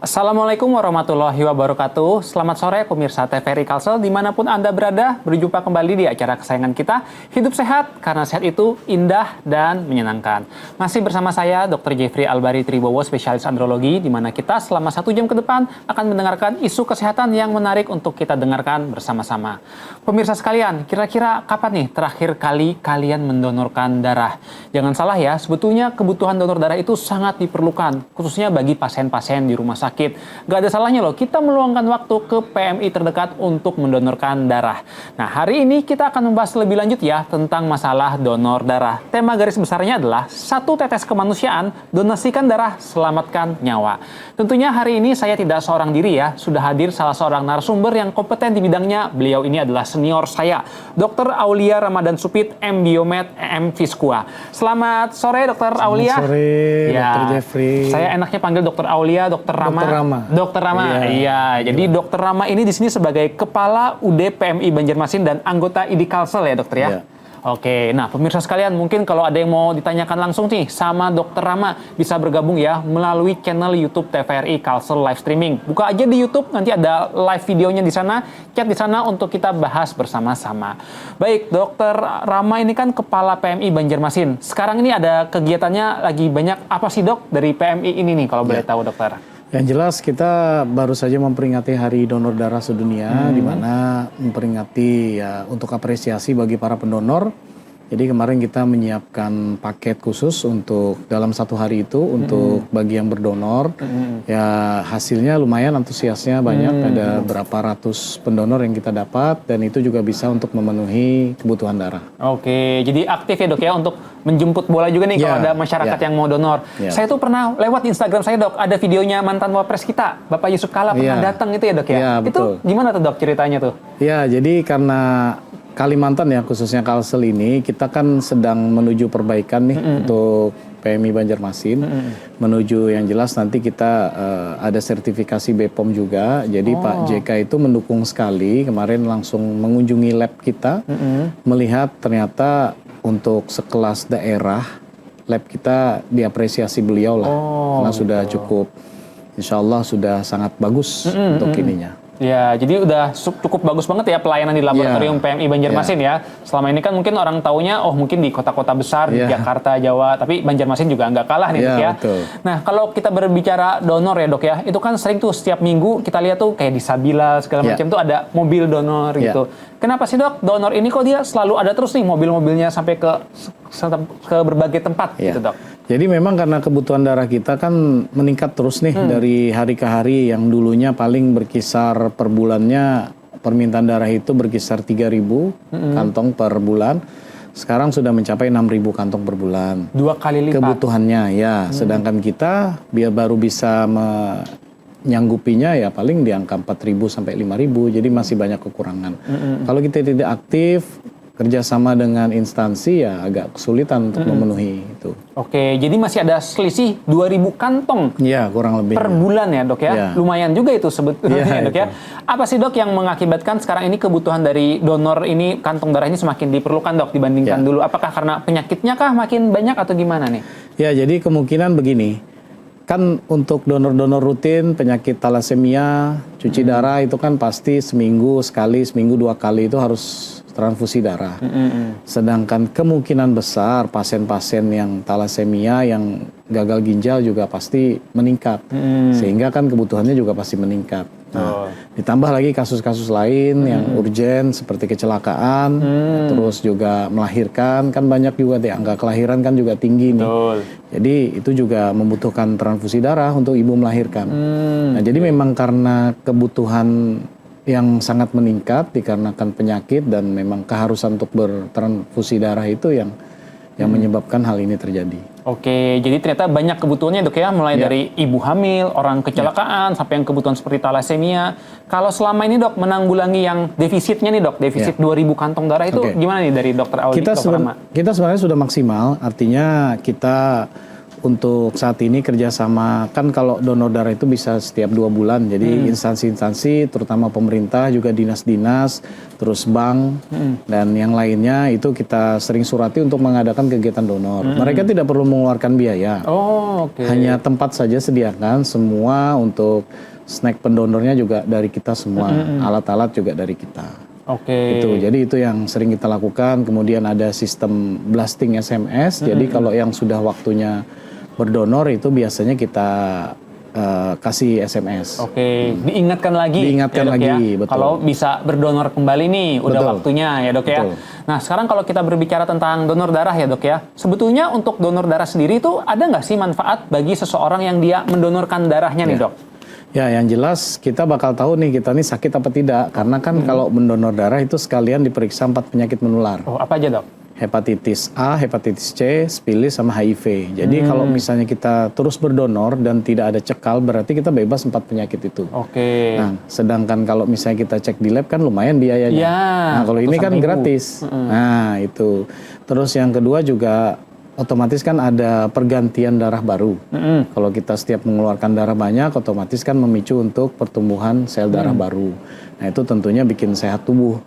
Assalamualaikum warahmatullahi wabarakatuh. Selamat sore pemirsa TVRI Kalsel dimanapun Anda berada. Berjumpa kembali di acara kesayangan kita, Hidup Sehat, karena sehat itu indah dan menyenangkan. Masih bersama saya Dr. Jeffrey Albari Tribowo, spesialis andrologi, di mana kita selama 1 jam ke depan akan mendengarkan isu kesehatan yang menarik untuk kita dengarkan bersama-sama. Pemirsa sekalian, kira-kira kapan nih terakhir kali kalian mendonorkan darah? Jangan salah ya, sebetulnya kebutuhan donor darah itu sangat diperlukan, khususnya bagi pasien-pasien di rumah sakit. Gak ada salahnya loh kita meluangkan waktu ke PMI terdekat untuk mendonorkan darah. Nah, hari ini kita akan membahas lebih lanjut ya tentang masalah donor darah. Tema garis besarnya adalah 1 tetes kemanusiaan, donasikan darah, selamatkan nyawa. Tentunya hari ini saya tidak seorang diri ya, sudah hadir salah seorang narasumber yang kompeten di bidangnya. Beliau ini adalah senior saya, Dr. Aulia Ramadan Supit, M. Biomed, M. Fiskua. Selamat sore Dr. Aulia. Selamat sore, ya, Dr. Jeffrey. Saya enaknya panggil Dr. Aulia, Dr. Rama. Dr. Rama. Iya. Jadi Dr. Rama ini di sini sebagai Kepala UD PMI Banjarmasin dan anggota ID Kalsel ya, Dokter ya. Oke, nah pemirsa sekalian, mungkin kalau ada yang mau ditanyakan langsung nih sama Dr. Rama, bisa bergabung ya melalui channel YouTube TVRI Kalsel Live Streaming. Buka aja di YouTube, nanti ada live videonya di sana, chat di sana untuk kita bahas bersama-sama. Baik, Dr. Rama ini kan Kepala PMI Banjarmasin. Sekarang ini ada kegiatannya lagi banyak apa sih dok dari PMI ini nih kalau boleh tahu dokter? Yang jelas kita baru saja memperingati Hari Donor Darah Sedunia, di mana memperingati ya untuk apresiasi bagi para pendonor. Jadi kemarin kita menyiapkan paket khusus untuk dalam 1 hari itu untuk bagi yang berdonor. Ya hasilnya lumayan, antusiasnya banyak, ada berapa ratus pendonor yang kita dapat dan itu juga bisa untuk memenuhi kebutuhan darah. Oke, jadi aktif ya dok ya untuk menjemput bola juga nih kalau ada masyarakat yang mau donor. Saya tuh pernah lewat Instagram saya dok, ada videonya mantan wapres kita, Bapak Yusuf Kala pernah datang itu ya dok ya? Itu gimana tuh dok ceritanya tuh? Ya, jadi karena Kalimantan ya, khususnya Kalsel ini, kita kan sedang menuju perbaikan nih untuk PMI Banjarmasin. Menuju yang jelas nanti kita ada sertifikasi BPOM juga. Jadi Pak JK itu mendukung sekali, kemarin langsung mengunjungi lab kita, melihat ternyata untuk sekelas daerah, lab kita diapresiasi beliau lah. Karena sudah cukup, insya Allah sudah sangat bagus untuk ininya. Ya, jadi udah cukup bagus banget ya pelayanan di laboratorium PMI Banjarmasin ya. Selama ini kan mungkin orang taunya, mungkin di kota-kota besar, di Jakarta, Jawa, tapi Banjarmasin juga nggak kalah nih dok ya. Betul. Nah, kalau kita berbicara donor ya dok ya, itu kan sering tuh setiap minggu kita lihat tuh kayak di Sabila segala macam tuh ada mobil donor gitu. Kenapa sih dok, donor ini kok dia selalu ada terus nih mobil-mobilnya sampai ke berbagai tempat gitu dok? Jadi memang karena kebutuhan darah kita kan meningkat terus nih dari hari ke hari, yang dulunya paling berkisar per bulannya permintaan darah itu berkisar 3.000 kantong per bulan. Sekarang sudah mencapai 6.000 kantong per bulan. 2 kali lipat. Kebutuhannya ya, sedangkan kita biar baru bisa menyanggupinya ya paling di angka 4.000 sampai 5.000, jadi masih banyak kekurangan. Kalau kita tidak aktif kerjasama dengan instansi ya agak kesulitan untuk memenuhi itu. Oke, jadi masih ada selisih 2.000 kantong ya kurang lebih per bulan ya dok ya? Lumayan juga itu sebetulnya dok ya. Apa sih dok yang mengakibatkan sekarang ini kebutuhan dari donor ini, kantong darah ini semakin diperlukan dok dibandingkan dulu? Apakah karena penyakitnya kah makin banyak atau gimana nih? Ya, jadi kemungkinan begini. Kan untuk donor-donor rutin penyakit talasemia, cuci darah itu kan pasti seminggu sekali, seminggu 2 kali itu harus transfusi darah. Sedangkan kemungkinan besar pasien-pasien yang talasemia, yang gagal ginjal juga pasti meningkat. Sehingga kan kebutuhannya juga pasti meningkat. Nah, ditambah lagi kasus-kasus lain yang urgen seperti kecelakaan, terus juga melahirkan, kan banyak juga deh, angka kelahiran kan juga tinggi nih. Jadi itu juga membutuhkan transfusi darah untuk ibu melahirkan. Nah, jadi memang karena kebutuhan yang sangat meningkat dikarenakan penyakit dan memang keharusan untuk bertransfusi darah itu yang menyebabkan hal ini terjadi. Oke, jadi ternyata banyak kebutuhannya dok ya, mulai dari ibu hamil, orang kecelakaan, sampai yang kebutuhan seperti talasemia. Kalau selama ini dok menanggulangi yang defisitnya nih dok, defisit 2.000 kantong darah itu gimana nih dari dokter Audi? Kita sebenarnya sudah maksimal, artinya kita untuk saat ini kerjasama, kan kalau donor darah itu bisa setiap 2 bulan, jadi instansi-instansi terutama pemerintah juga dinas-dinas, terus bank dan yang lainnya itu kita sering surati untuk mengadakan kegiatan donor. Mereka tidak perlu mengeluarkan biaya, Oh, oke. hanya tempat saja sediakan, semua untuk snack pendonornya juga dari kita semua, alat-alat juga dari kita. Oke. Itu, jadi itu yang sering kita lakukan. Kemudian ada sistem blasting SMS, jadi kalau yang sudah waktunya berdonor itu biasanya kita kasih SMS. Oke, diingatkan lagi. Diingatkan ya, Dok, lagi, ya. betul. Kalau bisa berdonor kembali nih, udah Betul. waktunya ya dok ya. Betul. Nah sekarang kalau kita berbicara tentang donor darah ya dok ya, sebetulnya untuk donor darah sendiri itu ada nggak sih manfaat bagi seseorang yang dia mendonorkan darahnya nih dok? Ya, yang jelas kita bakal tahu nih kita nih sakit apa tidak. Karena kan kalau mendonor darah itu sekalian diperiksa 4 penyakit menular. Oh apa aja dok? Hepatitis A, hepatitis C, spilis, sama HIV. Jadi kalau misalnya kita terus berdonor dan tidak ada cekal, berarti kita bebas 4 penyakit itu. Oke. Nah, sedangkan kalau misalnya kita cek di lab kan lumayan biayanya. Ya, Nah, kalau ini kan ratusan ribu. gratis. Nah, itu. Terus yang kedua juga otomatis kan ada pergantian darah baru. Kalau kita setiap mengeluarkan darah banyak, otomatis kan memicu untuk pertumbuhan sel darah baru. Nah, itu tentunya bikin sehat tubuh.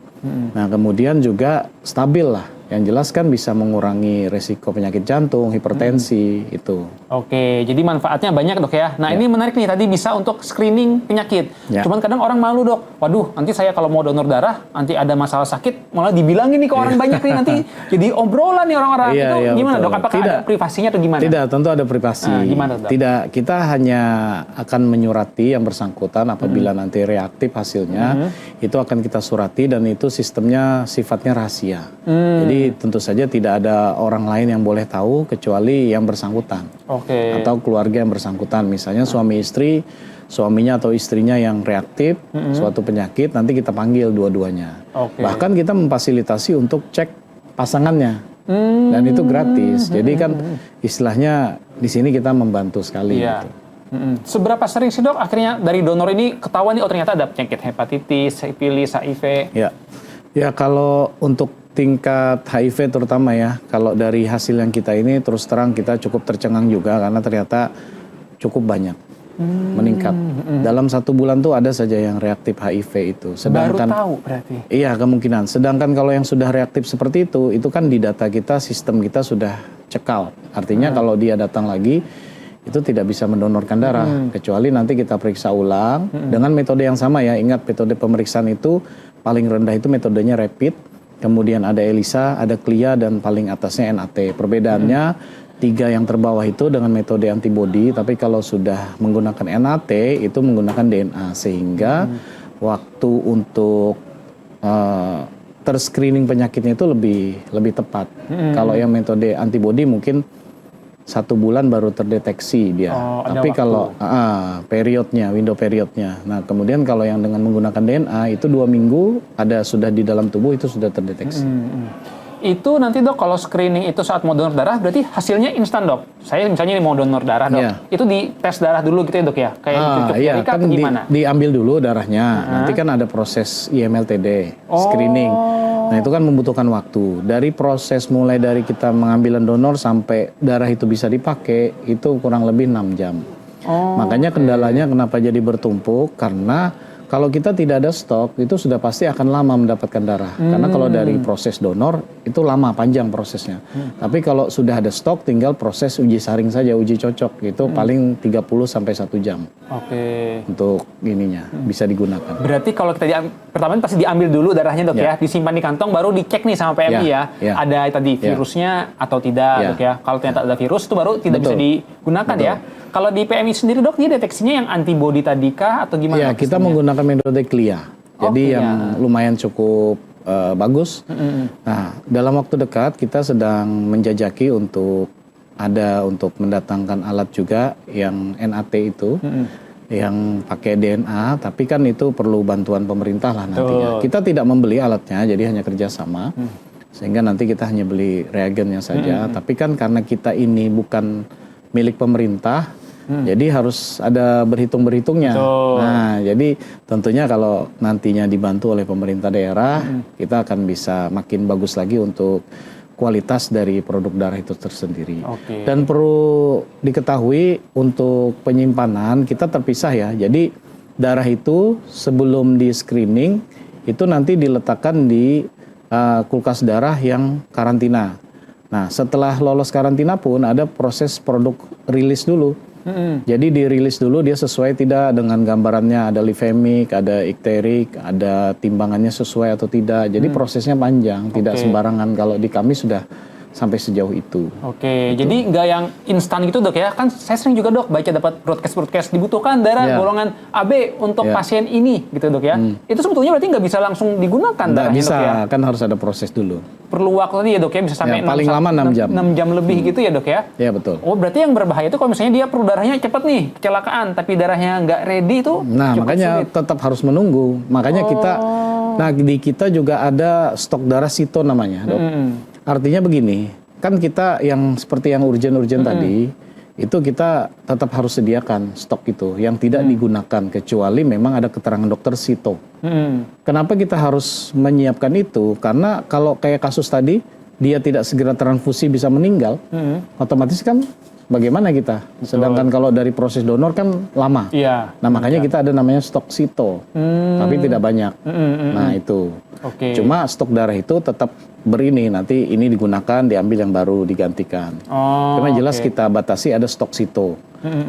Nah, kemudian juga stabil lah. Yang jelas kan bisa mengurangi resiko penyakit jantung, hipertensi, itu. Oke, jadi manfaatnya banyak dok ya. Nah ini menarik nih, tadi bisa untuk screening penyakit. Ya. Cuman kadang orang malu dok, waduh nanti saya kalau mau donor darah, nanti ada masalah sakit, malah dibilangin nih ke orang banyak nih, nanti jadi obrolan nih orang-orang. Iya, Itu iya, gimana betul. dok? Apakah ada privasinya atau gimana? Tidak, tentu ada privasi. Gimana, Dok? Tidak, kita hanya akan menyurati yang bersangkutan apabila nanti reaktif hasilnya, itu akan kita surati dan itu sistemnya sifatnya rahasia. Jadi tentu saja tidak ada orang lain yang boleh tahu kecuali yang bersangkutan. Oke. Atau keluarga yang bersangkutan, misalnya suami istri, suaminya atau istrinya yang reaktif suatu penyakit, nanti kita panggil dua-duanya. Oke. Bahkan kita memfasilitasi untuk cek pasangannya. Dan itu gratis. Jadi kan istilahnya di sini kita membantu sekali. Iya. Gitu. Seberapa sering sih dok akhirnya dari donor ini ketahuan nih, oh ternyata ada penyakit hepatitis, sipilis, HIV? Ya. Ya, kalau untuk tingkat HIV terutama ya, kalau dari hasil yang kita ini terus terang kita cukup tercengang juga karena ternyata cukup banyak meningkat. Dalam 1 bulan tuh ada saja yang reaktif HIV itu. Sedangkan Baru tahu berarti. iya, kemungkinan. Sedangkan kalau yang sudah reaktif seperti itu kan di data kita, sistem kita sudah cekal. Artinya kalau dia datang lagi, itu tidak bisa mendonorkan darah. Kecuali nanti kita periksa ulang dengan metode yang sama ya. Ingat, metode pemeriksaan itu paling rendah itu metodenya rapid. Kemudian ada ELISA, ada CLIA, dan paling atasnya NAT. Perbedaannya 3 yang terbawah itu dengan metode antibody, tapi kalau sudah menggunakan NAT itu menggunakan DNA, sehingga waktu untuk terscreening penyakitnya itu lebih tepat. Kalau yang metode antibody mungkin 1 bulan baru terdeteksi dia. Oh, ada tapi waktu. kalau window periodnya. Nah, kemudian kalau yang dengan menggunakan DNA itu 2 minggu sudah di dalam tubuh itu sudah terdeteksi. Itu nanti dok kalau screening itu saat mau donor darah berarti hasilnya instan dok. Saya misalnya ini mau donor darah dok, Iya. itu di tes darah dulu gitu ya dok ya, kayak dicucuk Iya, jari kah kan atau gimana? diambil dulu darahnya. Nanti kan ada proses IMLTD, screening. Nah, itu kan membutuhkan waktu. Dari proses mulai dari kita pengambilan donor sampai darah itu bisa dipakai itu kurang lebih 6 jam. Makanya kendalanya kenapa jadi bertumpuk, karena kalau kita tidak ada stok itu sudah pasti akan lama mendapatkan darah. Karena kalau dari proses donor itu lama, panjang prosesnya. Tapi kalau sudah ada stok tinggal proses uji saring saja, uji cocok itu paling 30 sampai 1 jam. Oke. Untuk ininya bisa digunakan. Berarti kalau kita pertama pasti diambil dulu darahnya dok ya, disimpan di kantong baru dicek nih sama PMI Ya, ya. ada tadi virusnya atau tidak Ya. dok ya. Kalau ternyata ada virus itu baru tidak bisa digunakan ya. Kalau di PMI sendiri dok, dia deteksinya yang antibody tadi kah atau gimana? Ya, kita menggunakan metode CLIA. Jadi CLIA. yang lumayan cukup bagus. Nah, dalam waktu dekat kita sedang menjajaki untuk mendatangkan alat juga yang NAT itu. Yang pakai DNA, tapi kan itu perlu bantuan pemerintah lah nantinya. Kita tidak membeli alatnya, jadi hanya kerjasama. Sehingga nanti kita hanya beli reagennya saja. Tapi kan karena kita ini bukan milik pemerintah, jadi harus ada berhitung-berhitungnya. Nah, jadi tentunya kalau nantinya dibantu oleh pemerintah daerah, kita akan bisa makin bagus lagi untuk kualitas dari produk darah itu tersendiri. Oke. Dan perlu diketahui untuk penyimpanan kita terpisah ya. Jadi darah itu sebelum di screening itu nanti diletakkan di kulkas darah yang karantina. Nah, setelah lolos karantina pun ada proses produk rilis dulu. Jadi dirilis dulu dia sesuai tidak dengan gambarannya, ada lipemik, ada ikterik, ada timbangannya sesuai atau tidak. Jadi prosesnya panjang, tidak sembarangan. Kalau di kami sudah sampai sejauh itu. Oke, jadi nggak yang instan gitu dok ya? Kan saya sering juga dok baca dapat broadcast dibutuhkan darah golongan AB untuk pasien ini gitu dok ya. Itu sebetulnya berarti nggak bisa langsung digunakan darahnya bisa, dok ya? kan harus ada proses dulu. Perlu waktu tadi ya dok ya, bisa sampai paling lama 6 jam. 6 jam lebih gitu ya dok ya? Ya betul. Oh berarti yang berbahaya itu kalau misalnya dia perlu darahnya cepet nih, kecelakaan, tapi darahnya nggak ready itu Nah cukup makanya sulit. tetap harus menunggu. Makanya di kita juga ada stok darah sito namanya dok. Artinya begini, kan kita yang seperti yang urgen tadi, itu kita tetap harus sediakan stok itu yang tidak digunakan kecuali memang ada keterangan dokter sito. Kenapa kita harus menyiapkan itu? Karena kalau kayak kasus tadi dia tidak segera transfusi bisa meninggal, otomatis kan bagaimana kita? Sedangkan kalau dari proses donor kan lama. Iya. Nah makanya kita ada namanya stok sito, tapi tidak banyak. Nah itu. Oke. Cuma stok darah itu tetap berini, nanti ini digunakan, diambil yang baru digantikan. Cuma jelas kita batasi ada stok sito.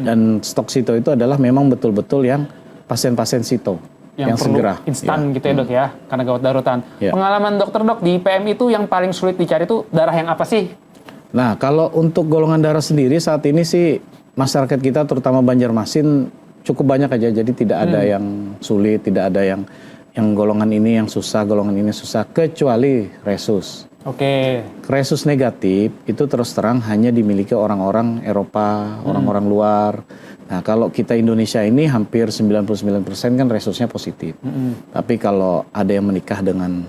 Dan stok sito itu adalah memang betul-betul yang pasien-pasien sito. Yang perlu segera. instan gitu ya dok ya, karena gawat darutan. Pengalaman dokter dok di PM itu yang paling sulit dicari itu darah yang apa sih? Nah kalau untuk golongan darah sendiri saat ini sih masyarakat kita terutama Banjarmasin cukup banyak aja. Jadi tidak ada yang sulit, tidak ada yang golongan ini yang susah, golongan ini susah, kecuali resus. Oke. Resus negatif itu terus terang hanya dimiliki orang-orang Eropa, orang-orang luar. Nah kalau kita Indonesia ini hampir 99% kan resusnya positif. Tapi kalau ada yang menikah dengan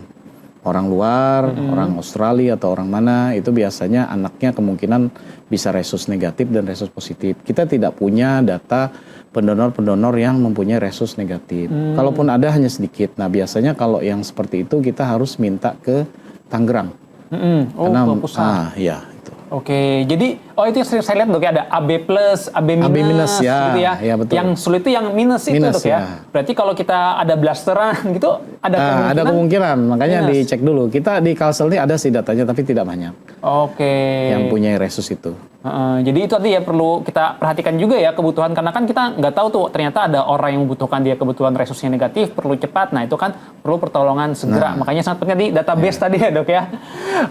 orang luar, orang Australia atau orang mana, itu biasanya anaknya kemungkinan bisa resus negatif dan resus positif. Kita tidak punya data pendonor-pendonor yang mempunyai resus negatif. Kalaupun ada hanya sedikit. Nah biasanya kalau yang seperti itu kita harus minta ke Tangerang. Karena, ke pusat. ya itu. Oke, jadi itu yang sering saya lihat dok ya, ada AB plus, AB minus, AB minus, ya, gitu ya. ya, betul. Yang sulit itu yang minus itu Minus, dok ya. ya. Berarti kalau kita ada blasteran gitu, Ada kemungkinan, makanya minus. dicek dulu. Kita di Kalsel ini ada sih datanya, tapi tidak banyak Oke. yang punya resus itu. Jadi itu tadi ya perlu kita perhatikan juga ya kebutuhan, karena kan kita nggak tahu tuh ternyata ada orang yang membutuhkan dia kebetulan resusnya negatif, perlu cepat. Nah itu kan perlu pertolongan segera. Makanya sangat penting di database tadi ya dok ya.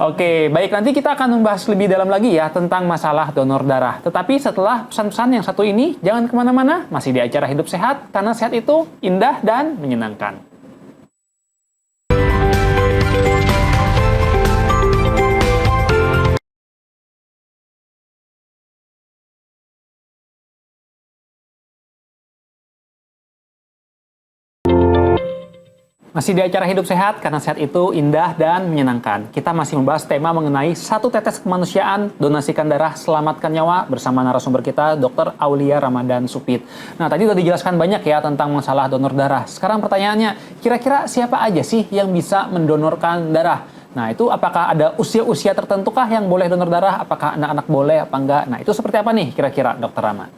Oke, baik, nanti kita akan membahas lebih dalam lagi ya tentang masalah donor darah. Tetapi setelah pesan-pesan yang satu ini, jangan kemana-mana, masih di acara Hidup Sehat, karena sehat itu indah dan menyenangkan. Masih di acara Hidup Sehat, karena sehat itu indah dan menyenangkan. Kita masih membahas tema mengenai satu tetes kemanusiaan, donasikan darah, selamatkan nyawa, bersama narasumber kita, Dr. Aulia Ramadan Supit. Nah, tadi sudah dijelaskan banyak ya tentang masalah donor darah. Sekarang pertanyaannya, kira-kira siapa aja sih yang bisa mendonorkan darah? Nah, itu apakah ada usia-usia tertentukah yang boleh donor darah? Apakah anak-anak boleh, apa enggak? Nah, itu seperti apa nih kira-kira, Dr. Rama?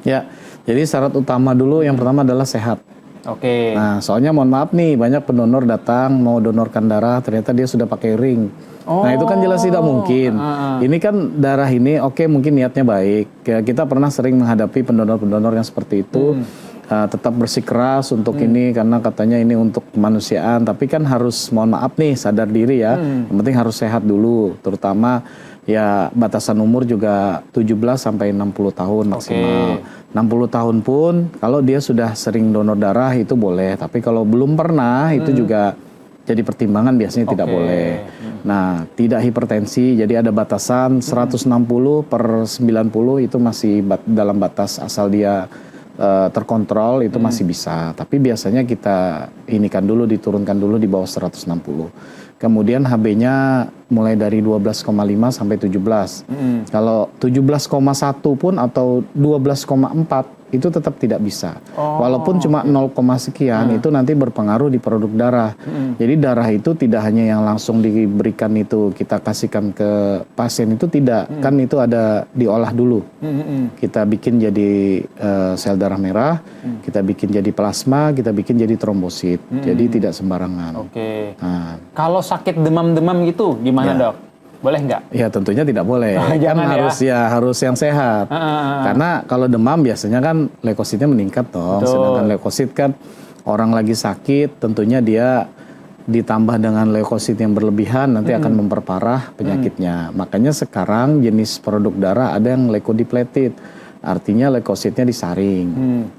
Ya, jadi syarat utama dulu yang pertama adalah sehat. Oke. Nah, soalnya mohon maaf nih, banyak pendonor datang mau donorkan darah, ternyata dia sudah pakai ring. Nah, itu kan jelas tidak mungkin. Ini kan darah ini, oke, mungkin niatnya baik. Ya, kita pernah sering menghadapi pendonor-pendonor yang seperti itu, tetap bersikeras untuk ini, karena katanya ini untuk kemanusiaan. Tapi kan harus, mohon maaf nih, sadar diri ya. Yang penting harus sehat dulu, terutama ya batasan umur juga 17 sampai 60 tahun maksimal. 60 tahun pun kalau dia sudah sering donor darah itu boleh, tapi kalau belum pernah itu juga jadi pertimbangan, biasanya tidak boleh. Nah, tidak hipertensi, jadi ada batasan 160 per 90 itu masih dalam batas asal dia terkontrol, itu masih bisa. Tapi biasanya kita inikan dulu, diturunkan dulu di bawah 160. kemudian HB-nya mulai dari 12,5 sampai 17. Kalau 17,1 pun atau 12,4 itu tetap tidak bisa. Walaupun cuma 0, sekian itu nanti berpengaruh di produk darah. Jadi darah itu tidak hanya yang langsung diberikan itu kita kasihkan ke pasien itu tidak. Kan itu ada diolah dulu. Kita bikin jadi sel darah merah, kita bikin jadi plasma, kita bikin jadi trombosit. Jadi tidak sembarangan. Oke. Nah, Kalau sakit demam-demam gitu gimana, Ya. Dok? Boleh nggak? ya tentunya tidak boleh. Kan Jangan ya. harus yang sehat. Karena kalau demam biasanya kan leukositnya meningkat dong. Betul. Sedangkan leukosit kan orang lagi sakit tentunya dia ditambah dengan leukosit yang berlebihan nanti akan memperparah penyakitnya. Makanya sekarang jenis produk darah ada yang leukodepleted. Artinya leukositnya disaring.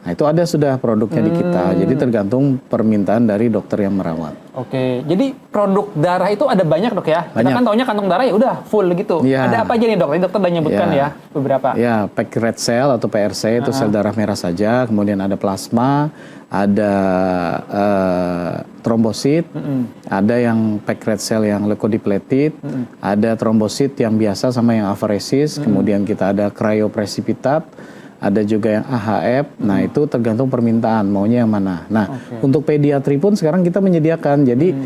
Nah itu ada sudah produknya di kita. Jadi tergantung permintaan dari dokter yang merawat. Oke, jadi produk darah itu ada banyak, Dok ya? Kita Banyak. kan taunya kantong darah ya udah full gitu. Iya. Ada apa aja nih, Dok? Tadi dokter udah nyebutkan Iya. ya beberapa. Ya, packed red cell atau PRC itu sel darah merah saja. Kemudian ada plasma, ada trombosit, ada yang packed red cell yang leukodepleted, ada trombosit yang biasa sama yang apheresis. Kemudian kita ada cryoprecipitate, ada juga yang AHF. Nah, itu tergantung permintaan maunya yang mana. Nah, untuk pediatri pun sekarang kita menyediakan. Jadi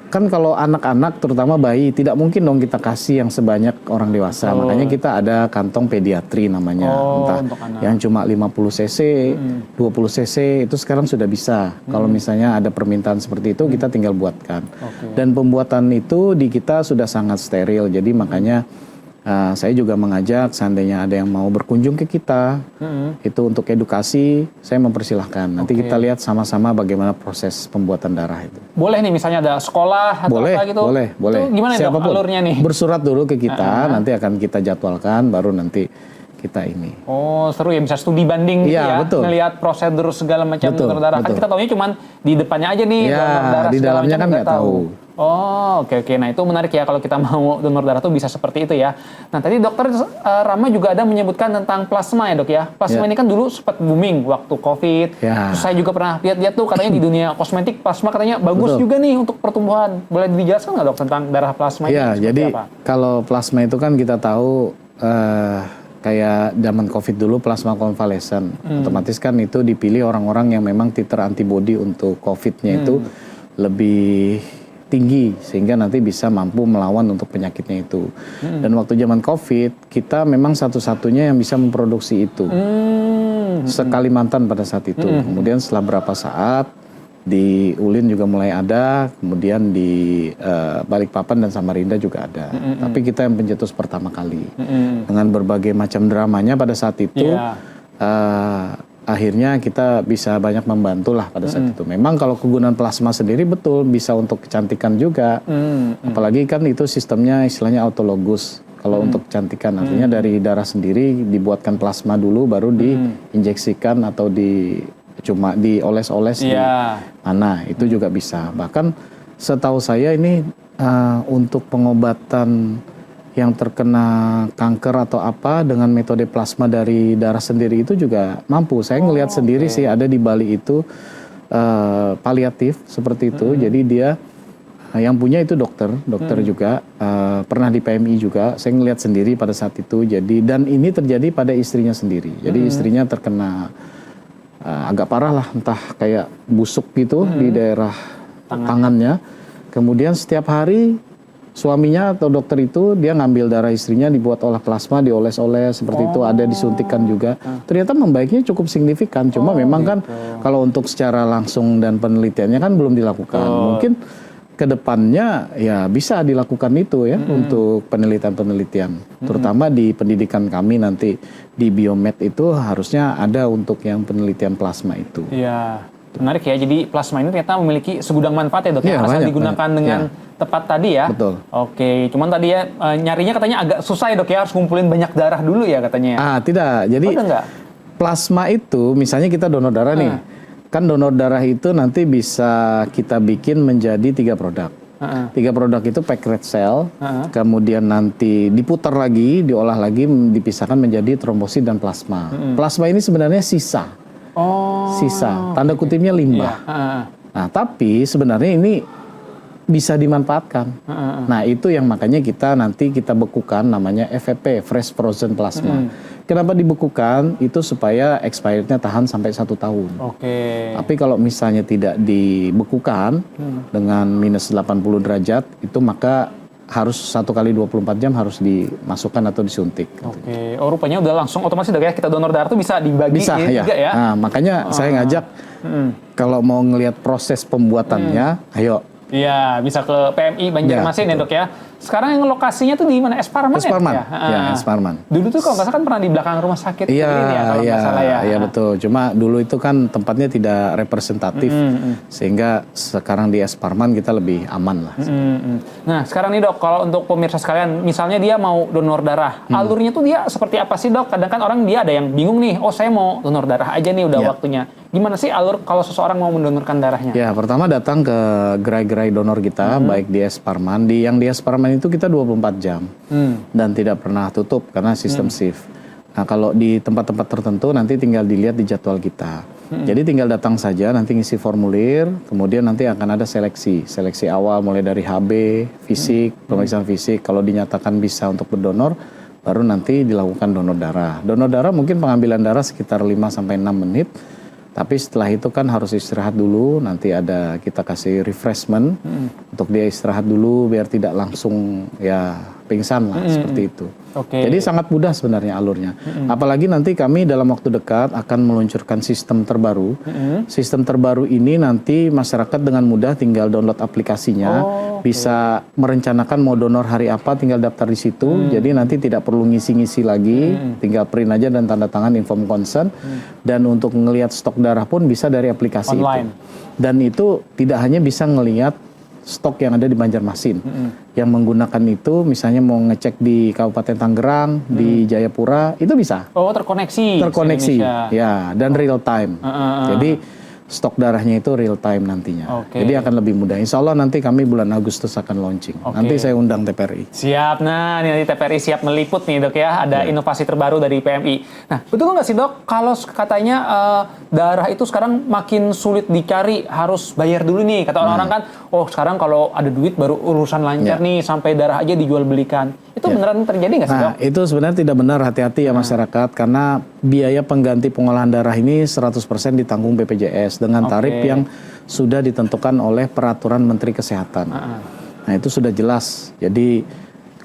kan kalau anak-anak terutama bayi tidak mungkin dong kita kasih yang sebanyak orang dewasa. Makanya kita ada kantong pediatri namanya. Entah untuk anak. yang cuma 50 cc, 20 cc itu sekarang sudah bisa. Kalau misalnya ada permintaan seperti itu kita tinggal buatkan. Dan pembuatan itu di kita sudah sangat steril. Jadi makanya saya juga mengajak seandainya ada yang mau berkunjung ke kita, itu untuk edukasi, saya mempersilahkan. Nanti kita lihat sama-sama bagaimana proses pembuatan darah itu. Boleh nih misalnya ada sekolah atau Boleh, apa gitu? boleh. Itu gimana, Dok, Siapapun. alurnya nih? Bersurat dulu ke kita, nanti akan kita jadwalkan, baru nanti kita ini. Oh, seru ya, bisa studi banding gitu Iya, ya. betul. Ngelihat prosedur segala macam Betul, donor darah. Kan betul. kita taunya cuman di depannya aja nih Ya, donor darah di segala dalamnya macam kan nggak tahu. Oh, oke. Nah, itu menarik ya kalau kita mau donor darah tuh bisa seperti itu ya. Nah, tadi dokter Rama juga ada menyebutkan tentang plasma ya, Dok ya. Plasma Ya. ini kan dulu sempat booming waktu Covid. Ya. Terus saya juga pernah lihat-lihat tuh katanya di dunia kosmetik plasma katanya bagus Betul. juga nih untuk pertumbuhan. Boleh dijelaskan nggak, Dok, tentang darah plasma ini? Ya, seperti jadi apa? kalau plasma itu kan kita tahu kayak zaman Covid dulu plasma konvalesen. Otomatis kan itu dipilih orang-orang yang memang titer antibody untuk Covid-nya itu lebih tinggi sehingga nanti bisa mampu melawan untuk penyakitnya itu. Dan waktu zaman Covid kita memang satu-satunya yang bisa memproduksi itu. Sekalimantan pada saat itu. Kemudian setelah berapa saat di Ulin juga mulai ada, kemudian di Balikpapan dan Samarinda juga ada. Tapi kita yang pencetus pertama kali. Dengan berbagai macam dramanya pada saat itu, Iya. akhirnya kita bisa banyak membantu lah pada saat itu. Memang kalau kegunaan plasma sendiri betul bisa untuk kecantikan juga. Apalagi kan itu sistemnya istilahnya autologus. Kalau untuk kecantikan artinya dari darah sendiri dibuatkan plasma dulu baru diinjeksikan atau cuma dioles-oles di mana itu juga bisa. Bahkan setahu saya ini untuk pengobatan yang terkena kanker atau apa dengan metode plasma dari darah sendiri itu juga mampu. Saya ngelihat sendiri sih ada di Bali itu paliatif seperti itu. Jadi dia yang punya itu dokter juga pernah di PMI juga. Saya ngelihat sendiri pada saat itu. Jadi dan ini terjadi pada istrinya sendiri. Jadi istrinya terkena agak parah lah, entah kayak busuk gitu di daerah tangannya. Kemudian setiap hari suaminya atau dokter itu dia ngambil darah istrinya dibuat olah plasma, dioles-oles seperti itu, ada disuntikan juga. Ternyata membaiknya cukup signifikan. Cuma memang kan kalau untuk secara langsung dan penelitiannya kan belum dilakukan. Mungkin kedepannya ya bisa dilakukan itu ya untuk penelitian-penelitian. Terutama di pendidikan kami nanti di biomed itu harusnya ada untuk yang penelitian plasma itu. Iya, menarik ya. Jadi plasma ini ternyata memiliki segudang manfaat ya, Dok. Iya, Asal banyak, digunakan banyak. dengan tepat tadi ya. Betul. Oke, cuman tadi ya nyarinya katanya agak susah ya, Dok ya. Harus ngumpulin banyak darah dulu ya katanya ya. Tidak. Jadi Ada nggak? plasma itu misalnya kita donor darah nih. Kan donor darah itu nanti bisa kita bikin menjadi 3 produk. 3 produk itu packed red cell, kemudian nanti diputar lagi, diolah lagi, dipisahkan menjadi trombosit dan plasma. Plasma ini sebenarnya sisa, tanda kutipnya limbah. Nah, tapi sebenarnya ini bisa dimanfaatkan. Nah, itu yang makanya kita bekukan namanya FFP, Fresh Frozen Plasma. Kenapa dibekukan? Itu supaya expirednya tahan sampai 1 tahun. Oke. Tapi kalau misalnya tidak dibekukan dengan minus 80 derajat, itu maka harus 1 kali 24 jam harus dimasukkan atau disuntik. Oke. Oh, rupanya udah langsung otomatis dok ya, kita donor darah tuh bisa dibagi Bisa, ya. juga ya. Nah, makanya saya ngajak kalau mau ngelihat proses pembuatannya, ayo. Iya, bisa ke PMI Banjarmasin ya dok ya. Sekarang yang lokasinya tuh di mana? Esparman Esparman, ya? ya Esparman. Dulu tuh kalau nggak salah kan pernah di belakang rumah sakit ini ya, kalau nggak salah ya. Iya betul. Cuma dulu itu kan tempatnya tidak representatif, sehingga sekarang di Esparman kita lebih aman lah. Nah sekarang nih dok, kalau untuk pemirsa sekalian, misalnya dia mau donor darah, alurnya tuh dia seperti apa sih dok? Kadang kan orang dia ada yang bingung nih, oh saya mau donor darah aja nih udah waktunya. Gimana sih alur kalau seseorang mau mendonorkan darahnya? Ya pertama datang ke gerai-gerai donor kita, baik di Esparman, yang di Esparman itu kita 24 jam dan tidak pernah tutup karena sistem shift. Nah kalau di tempat-tempat tertentu nanti tinggal dilihat di jadwal kita. Jadi tinggal datang saja, nanti ngisi formulir, kemudian nanti akan ada seleksi awal mulai dari HB, fisik, pemeriksaan fisik. Kalau dinyatakan bisa untuk berdonor, baru nanti dilakukan donor darah. Donor darah mungkin pengambilan darah sekitar 5-6 menit. Tapi setelah itu kan harus istirahat dulu, nanti ada kita kasih refreshment untuk dia istirahat dulu biar tidak langsung ya pingsan lah seperti itu. Jadi sangat mudah sebenarnya alurnya. Apalagi nanti kami dalam waktu dekat akan meluncurkan sistem terbaru. Sistem terbaru ini nanti masyarakat dengan mudah tinggal download aplikasinya, bisa merencanakan mau donor hari apa, tinggal daftar di situ. Jadi nanti tidak perlu ngisi-ngisi lagi, tinggal print aja dan tanda tangan inform consent. Dan untuk ngelihat stok darah pun bisa dari aplikasi online. Dan itu tidak hanya bisa ngelihat stok yang ada di Banjarmasin. Yang menggunakan itu misalnya mau ngecek di Kabupaten Tangerang, di Jayapura, itu bisa. Oh, terkoneksi. Terkoneksi, ya, dan real time. Jadi stok darahnya itu real time nantinya. Jadi akan lebih mudah. Insya Allah nanti kami bulan Agustus akan launching. Nanti saya undang TPRI. Siap. Nah, ini nanti TPRI siap meliput nih dok ya. Ada inovasi terbaru dari PMI. Nah, betul nggak sih dok? Kalau katanya darah itu sekarang makin sulit dicari, harus bayar dulu nih. Kata orang-orang kan, oh sekarang kalau ada duit baru urusan lancar nih, sampai darah aja dijual belikan. Itu beneran terjadi nggak sih dok? Nah, itu sebenarnya tidak benar, hati-hati ya masyarakat. Karena biaya pengganti pengolahan darah ini 100% ditanggung BPJS dengan tarif yang sudah ditentukan oleh peraturan Menteri Kesehatan. Nah itu sudah jelas. Jadi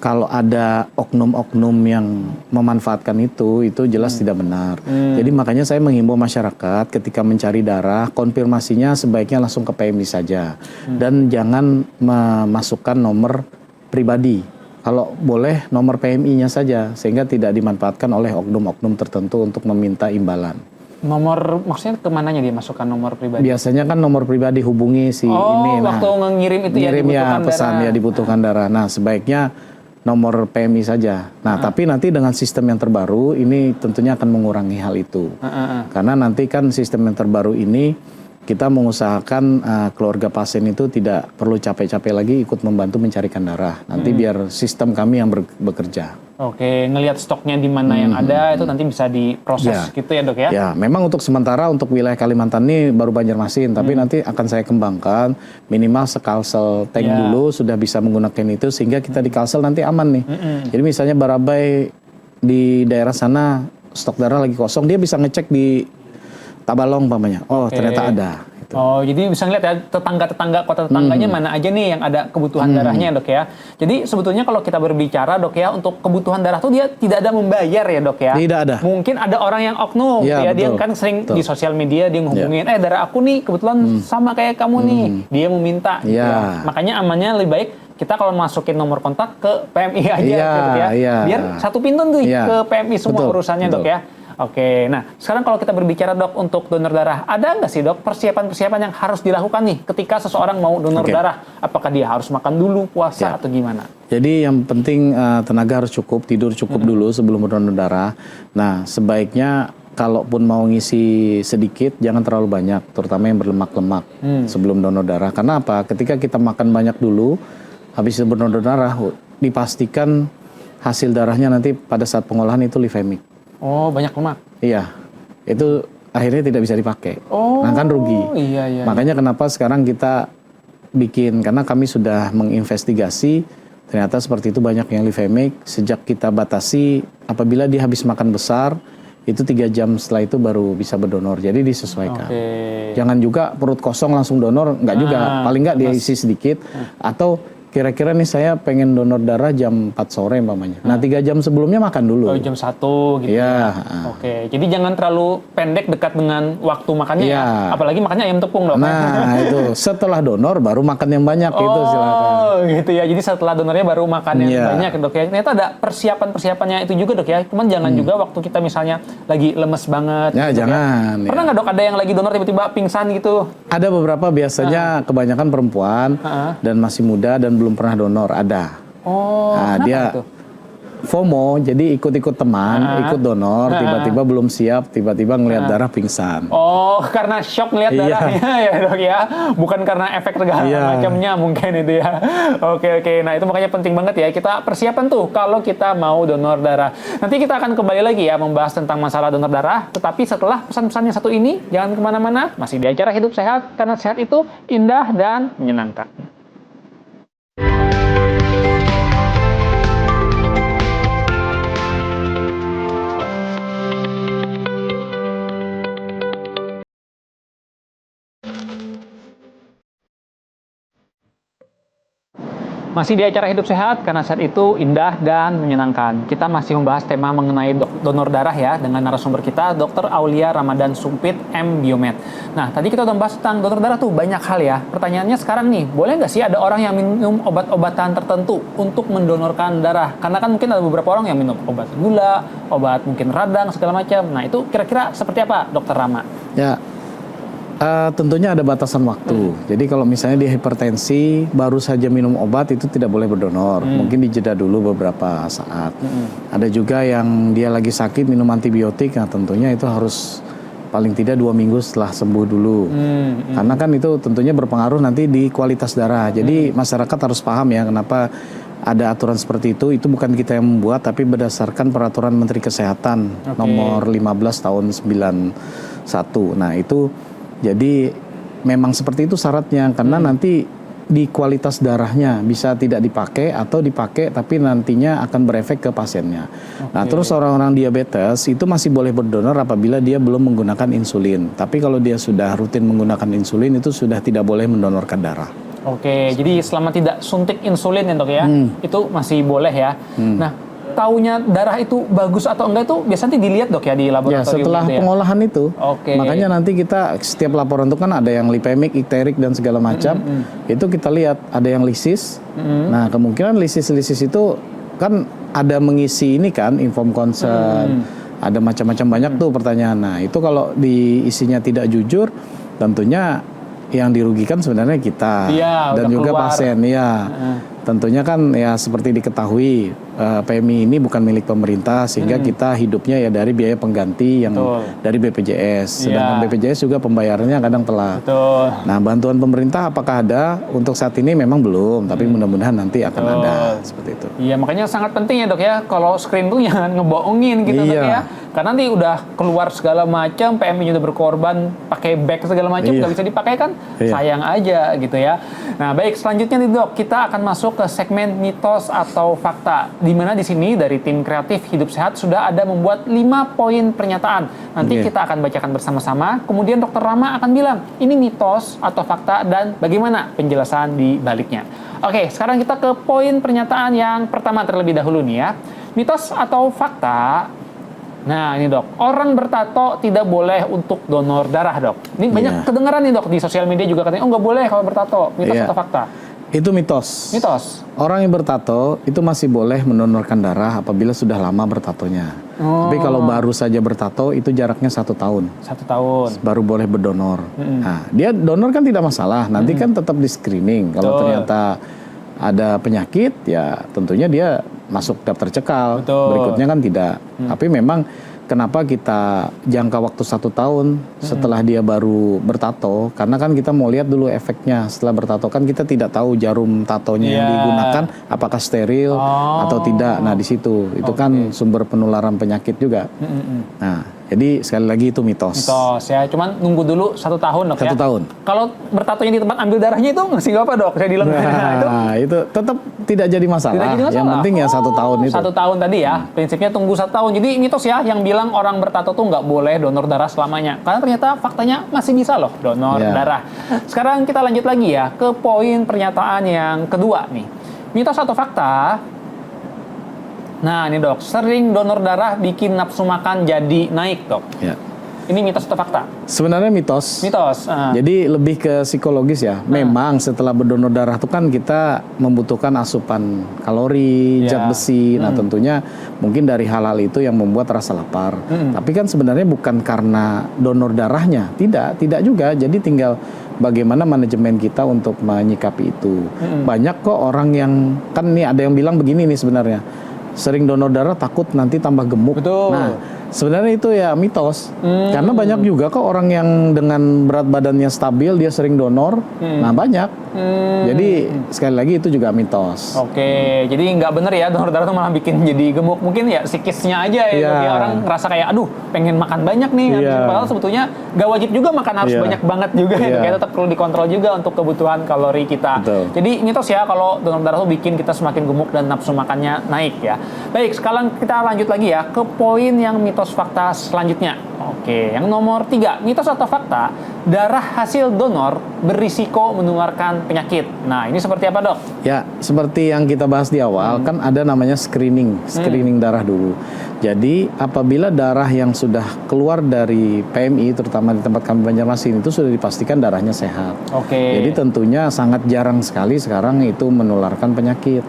kalau ada oknum-oknum yang memanfaatkan itu jelas tidak benar. Jadi makanya saya menghimbau masyarakat ketika mencari darah, konfirmasinya sebaiknya langsung ke PMI saja. Dan jangan memasukkan nomor pribadi. Kalau boleh nomor PMI-nya saja, sehingga tidak dimanfaatkan oleh oknum-oknum tertentu untuk meminta imbalan. Nomor, maksudnya kemananya dia masukkan nomor pribadi? Biasanya kan nomor pribadi hubungi si ini. Waktu ngirim itu ngirim ya, pesan darah. Ya dibutuhkan darah. Nah sebaiknya nomor PMI saja. Nah tapi nanti dengan sistem yang terbaru ini tentunya akan mengurangi hal itu. Karena nanti kan sistem yang terbaru ini kita mengusahakan keluarga pasien itu tidak perlu capek-capek lagi ikut membantu mencarikan darah. Nanti biar sistem kami yang bekerja. Oke, ngelihat stoknya di mana yang ada itu nanti bisa diproses gitu ya dok ya? Ya, memang untuk sementara untuk wilayah Kalimantan ini baru Banjarmasin, tapi nanti akan saya kembangkan minimal sekalsel tank dulu sudah bisa menggunakan itu sehingga kita di Kalsel nanti aman nih. Jadi misalnya Barabai di daerah sana stok darah lagi kosong, dia bisa ngecek di Tabalong umpamanya. Oh, ternyata ada. Gitu. Oh, jadi bisa ngeliat ya tetangga-tetangga, kota tetangganya mana aja nih yang ada kebutuhan darahnya dok ya. Jadi sebetulnya kalau kita berbicara dok ya, untuk kebutuhan darah tuh dia tidak ada membayar ya dok ya. Tidak ada. Mungkin ada orang yang oknum ya, dia kan sering di sosial media dia ngehubungin, darah aku nih kebetulan sama kayak kamu nih. Dia meminta. Gitu ya. Makanya amannya lebih baik kita kalau masukin nomor kontak ke PMI aja gitu ya. Biar satu pintu tuh ke PMI semua urusannya dok ya. Oke, nah sekarang kalau kita berbicara dok untuk donor darah, ada nggak sih dok persiapan-persiapan yang harus dilakukan nih ketika seseorang mau donor darah? Apakah dia harus makan dulu, puasa atau gimana? Jadi yang penting tenaga harus cukup, tidur cukup dulu sebelum berdonor darah. Nah sebaiknya kalaupun mau ngisi sedikit, jangan terlalu banyak, terutama yang berlemak-lemak sebelum donor darah. Karena apa? Ketika kita makan banyak dulu, habis berdonor darah, dipastikan hasil darahnya nanti pada saat pengolahan itu lifemik. Oh, banyak lemak? Iya, itu akhirnya tidak bisa dipakai. Oh, nah kan rugi. Iya. Makanya kenapa sekarang kita bikin, karena kami sudah menginvestigasi, ternyata seperti itu banyak yang lipemik. Sejak kita batasi, apabila dia habis makan besar, itu 3 jam setelah itu baru bisa berdonor. Jadi disesuaikan. Jangan juga perut kosong langsung donor, enggak juga. Paling enggak dia isi sedikit. Atau kira-kira nih saya pengen donor darah jam 4 sore umpamanya. Nah 3 jam sebelumnya makan dulu. Oh, jam 1 gitu ya. Oke, jadi jangan terlalu pendek dekat dengan waktu makannya ya. Apalagi makannya ayam tepung dong. Nah itu setelah donor baru makan yang banyak itu silakan. Oh gitu ya, jadi setelah donornya baru makan yang banyak dok ya. Ternyata ada persiapan-persiapannya itu juga dok ya. Cuman jangan juga waktu kita misalnya lagi lemes banget. Ya gitu jangan. Ya. Pernah nggak dok ada yang lagi donor tiba-tiba pingsan gitu? Ada beberapa, biasanya kebanyakan perempuan dan masih muda dan belum pernah donor, ada. Oh, nah, dia itu? FOMO, jadi ikut-ikut teman, ikut donor, tiba-tiba belum siap, tiba-tiba ngelihat darah pingsan. Oh, karena shock ngelihat darahnya ya dok ya, bukan karena efek segala macamnya mungkin itu ya. Oke, nah itu makanya penting banget ya kita persiapan tuh kalau kita mau donor darah. Nanti kita akan kembali lagi ya membahas tentang masalah donor darah, tetapi setelah pesan-pesan yang satu ini, jangan kemana-mana, masih di acara Hidup Sehat, karena sehat itu indah dan menyenangkan. Masih di acara Hidup Sehat, karena sehat itu indah dan menyenangkan. Kita masih membahas tema mengenai donor darah ya, dengan narasumber kita, Dr. Aulia Ramadan Sumpit, M. Biomed. Nah, tadi kita udah bahas tentang donor darah tuh, banyak hal ya. Pertanyaannya sekarang nih, boleh nggak sih ada orang yang minum obat-obatan tertentu untuk mendonorkan darah? Karena kan mungkin ada beberapa orang yang minum obat gula, obat mungkin radang, segala macam. Nah, itu kira-kira seperti apa, Dr. Rama? Ya, tentunya ada batasan waktu. Jadi kalau misalnya dia hipertensi, baru saja minum obat itu tidak boleh berdonor. Mungkin dijeda dulu beberapa saat. Ada juga yang dia lagi sakit minum antibiotik, nah tentunya itu harus paling tidak 2 minggu setelah sembuh dulu. Karena kan itu tentunya berpengaruh nanti di kualitas darah. Jadi masyarakat harus paham ya kenapa ada aturan seperti itu. Itu bukan kita yang membuat, tapi berdasarkan peraturan Menteri Kesehatan nomor 15 tahun 91. Nah itu jadi memang seperti itu syaratnya, karena nanti di kualitas darahnya bisa tidak dipakai atau dipakai tapi nantinya akan berefek ke pasiennya. Nah terus orang-orang diabetes itu masih boleh berdonor apabila dia belum menggunakan insulin. Tapi kalau dia sudah rutin menggunakan insulin itu sudah tidak boleh mendonorkan darah. Oke, jadi selama tidak suntik insulin ya dok ya, itu masih boleh ya. Nah, taunya darah itu bagus atau enggak itu biasanya dilihat dok ya di laboratorium. Ya setelah gitu ya? pengolahan itu, makanya nanti kita setiap laporan itu kan ada yang lipemik, ikterik dan segala macam. Itu kita lihat ada yang lisis. Nah kemungkinan lisis itu kan ada mengisi ini kan inform consent, ada macam-macam banyak tuh pertanyaan. Nah itu kalau diisinya tidak jujur, tentunya yang dirugikan sebenarnya kita dan juga keluar. Pasien ya. Tentunya kan ya seperti diketahui PMI ini bukan milik pemerintah, sehingga kita hidupnya ya dari biaya pengganti yang dari BPJS. Sedangkan BPJS juga pembayarannya kadang telat. Nah bantuan pemerintah apakah ada? Untuk saat ini memang belum, tapi mudah-mudahan nanti akan ada seperti itu. Iya, makanya sangat penting ya dok ya, kalau screen tuh jangan ngebohongin gitu dok ya. Karena nanti udah keluar segala macam, PMI udah berkorban pakai bag segala macam, nggak bisa dipakai kan, sayang aja gitu ya. Nah baik, selanjutnya nih dok, kita akan masuk ke segmen mitos atau fakta, di mana di sini dari tim kreatif Hidup Sehat sudah ada membuat 5 poin pernyataan. Nanti kita akan bacakan bersama-sama, kemudian Dr. Rama akan bilang ini mitos atau fakta dan bagaimana penjelasan di baliknya. Oke, sekarang kita ke poin pernyataan yang pertama terlebih dahulu nih ya. Mitos atau fakta. Nah ini dok, orang bertato tidak boleh untuk donor darah dok. Ini banyak kedengaran nih dok, di sosial media juga katanya, oh nggak boleh kalau bertato. Mitos atau fakta? Itu mitos. Mitos. Orang yang bertato itu masih boleh mendonorkan darah apabila sudah lama bertatonya. Tapi kalau baru saja bertato itu jaraknya 1 tahun. 1 tahun. Baru boleh berdonor. Nah, dia donor kan tidak masalah. Nanti kan tetap di screening. Kalau ternyata ada penyakit, ya tentunya dia masuk daftar cekal. Berikutnya kan tidak. Tapi memang kenapa kita jangka waktu 1 tahun setelah dia baru bertato? Karena kan kita mau lihat dulu efeknya setelah bertato. Kan kita tidak tahu jarum tatonya yang digunakan apakah steril atau tidak. Nah di situ itu kan sumber penularan penyakit juga. Nah Jadi sekali lagi itu mitos. Mitos ya, cuman nunggu dulu 1 tahun dok ya. 1 tahun. Kalau bertatonya di tempat ambil darahnya itu ngasih apa dok? Saya bilang Itu tetap tidak jadi masalah. Tidak jadi masalah. Yang penting ya 1 tahun itu. 1 tahun tadi ya, prinsipnya tunggu 1 tahun. Jadi mitos ya yang bilang orang bertato tuh nggak boleh donor darah selamanya. Karena ternyata faktanya masih bisa loh donor darah. Sekarang kita lanjut lagi ya ke poin pernyataan yang kedua nih. Mitos atau fakta? Nah ini dok, sering donor darah bikin nafsu makan jadi naik dok. Ya. Ini mitos atau fakta? Sebenarnya mitos. Mitos. Jadi lebih ke psikologis ya. Memang setelah berdonor darah itu kan kita membutuhkan asupan kalori, zat besi. Nah tentunya mungkin dari hal-hal itu yang membuat rasa lapar. Tapi kan sebenarnya bukan karena donor darahnya. Tidak juga. Jadi tinggal bagaimana manajemen kita untuk menyikapi itu. Banyak kok orang yang, kan nih ada yang bilang begini nih sebenarnya. Sering donor darah takut nanti tambah gemuk. Betul. Nah, sebenarnya itu ya mitos. Karena banyak juga kok orang yang dengan berat badannya stabil dia sering donor. Nah, banyak. Jadi sekali lagi itu juga mitos. Oke, jadi nggak bener ya donor darah tuh malah bikin jadi gemuk. Mungkin ya psikisnya aja ya. Dok, ya. Orang ngerasa kayak aduh pengen makan banyak nih. Padahal sebetulnya nggak wajib juga makan harus banyak banget juga. Kayak tetap perlu dikontrol juga untuk kebutuhan kalori kita. Betul. Jadi mitos ya kalau donor darah tuh bikin kita semakin gemuk dan nafsu makannya naik ya. Baik, sekarang kita lanjut lagi ya ke poin yang mitos fakta selanjutnya. Oke, yang nomor 3, mitos atau fakta, darah hasil donor berisiko menularkan penyakit. Nah, ini seperti apa dok? Ya, seperti yang kita bahas di awal, kan ada namanya screening darah dulu. Jadi, apabila darah yang sudah keluar dari PMI, terutama di tempat kami Banjarmasin, itu sudah dipastikan darahnya sehat. Oke. Jadi tentunya sangat jarang sekali sekarang itu menularkan penyakit.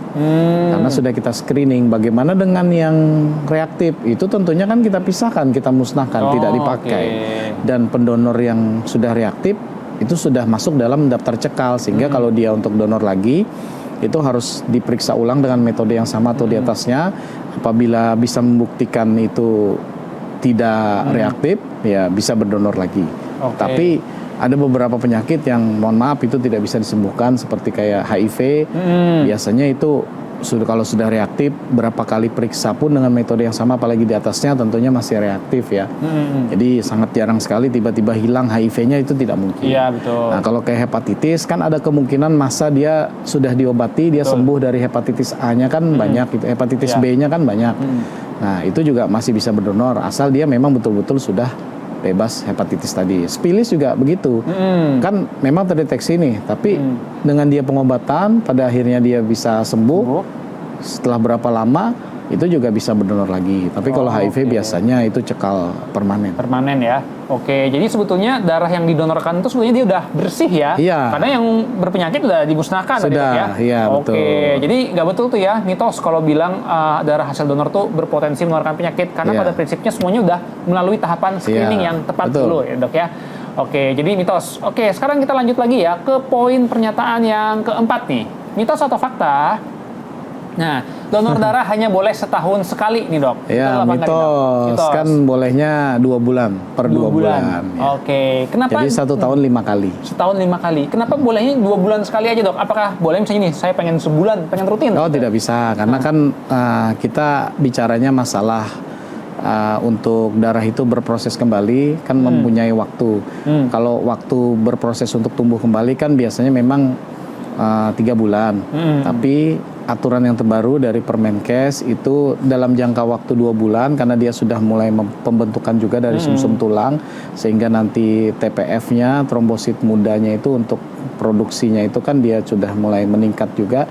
Karena sudah kita screening. Bagaimana dengan yang reaktif? Itu tentunya kan kita pisahkan, kita musnahkan, tidak dipakai. Dan pendonor yang sudah reaktif, itu sudah masuk dalam daftar cekal. Sehingga kalau dia untuk donor lagi, itu harus diperiksa ulang dengan metode yang sama atau di atasnya. Apabila bisa membuktikan itu tidak reaktif, ya bisa berdonor lagi. Tapi ada beberapa penyakit yang mohon maaf itu tidak bisa disembuhkan seperti kayak HIV. Biasanya itu kalau sudah reaktif berapa kali periksa pun dengan metode yang sama apalagi di atasnya tentunya masih reaktif ya. Jadi sangat jarang sekali tiba-tiba hilang HIV-nya itu tidak mungkin. Iya betul. Nah kalau kayak hepatitis kan ada kemungkinan masa dia sudah diobati dia sembuh dari hepatitis A-nya kan banyak, gitu. Hepatitis B-nya kan banyak. Nah itu juga masih bisa berdonor asal dia memang betul-betul sudah bebas hepatitis tadi. Spilis juga begitu. Kan memang terdeteksi nih, tapi dengan dia pengobatan pada akhirnya dia bisa sembuh. Setelah berapa lama itu juga bisa berdonor lagi. Tapi kalau HIV biasanya itu cekal permanen. Permanen ya. Oke, jadi sebetulnya darah yang didonorkan itu sebetulnya dia udah bersih ya. Iya. Karena yang berpenyakit udah dimusnahkan tadi, Sudah, ya. iya betul. Oke, jadi nggak betul tuh ya mitos kalau bilang darah hasil donor tuh berpotensi menularkan penyakit karena pada prinsipnya semuanya udah melalui tahapan screening yang tepat dulu ya dok ya. Oke, jadi mitos. Oke, sekarang kita lanjut lagi ya ke poin pernyataan yang keempat nih. Mitos atau fakta? Nah, donor darah hanya boleh setahun sekali nih dok. Ya, mitos. Kan bolehnya 2 bulan per 2 bulan. Ya. Oke, kenapa? Jadi 1 tahun 5 kali. Setahun 5 kali. Kenapa bolehnya 2 bulan sekali aja dok? Apakah boleh misalnya nih, saya pengen sebulan, pengen rutin? Oh tidak bisa, karena kan kita bicaranya masalah untuk darah itu berproses kembali kan mempunyai waktu. Kalau waktu berproses untuk tumbuh kembali kan biasanya memang 3 bulan. Tapi aturan yang terbaru dari Permenkes itu dalam jangka waktu 2 bulan karena dia sudah mulai pembentukan juga dari sumsum tulang sehingga nanti TPF-nya, trombosit mudanya itu untuk produksinya itu kan dia sudah mulai meningkat juga.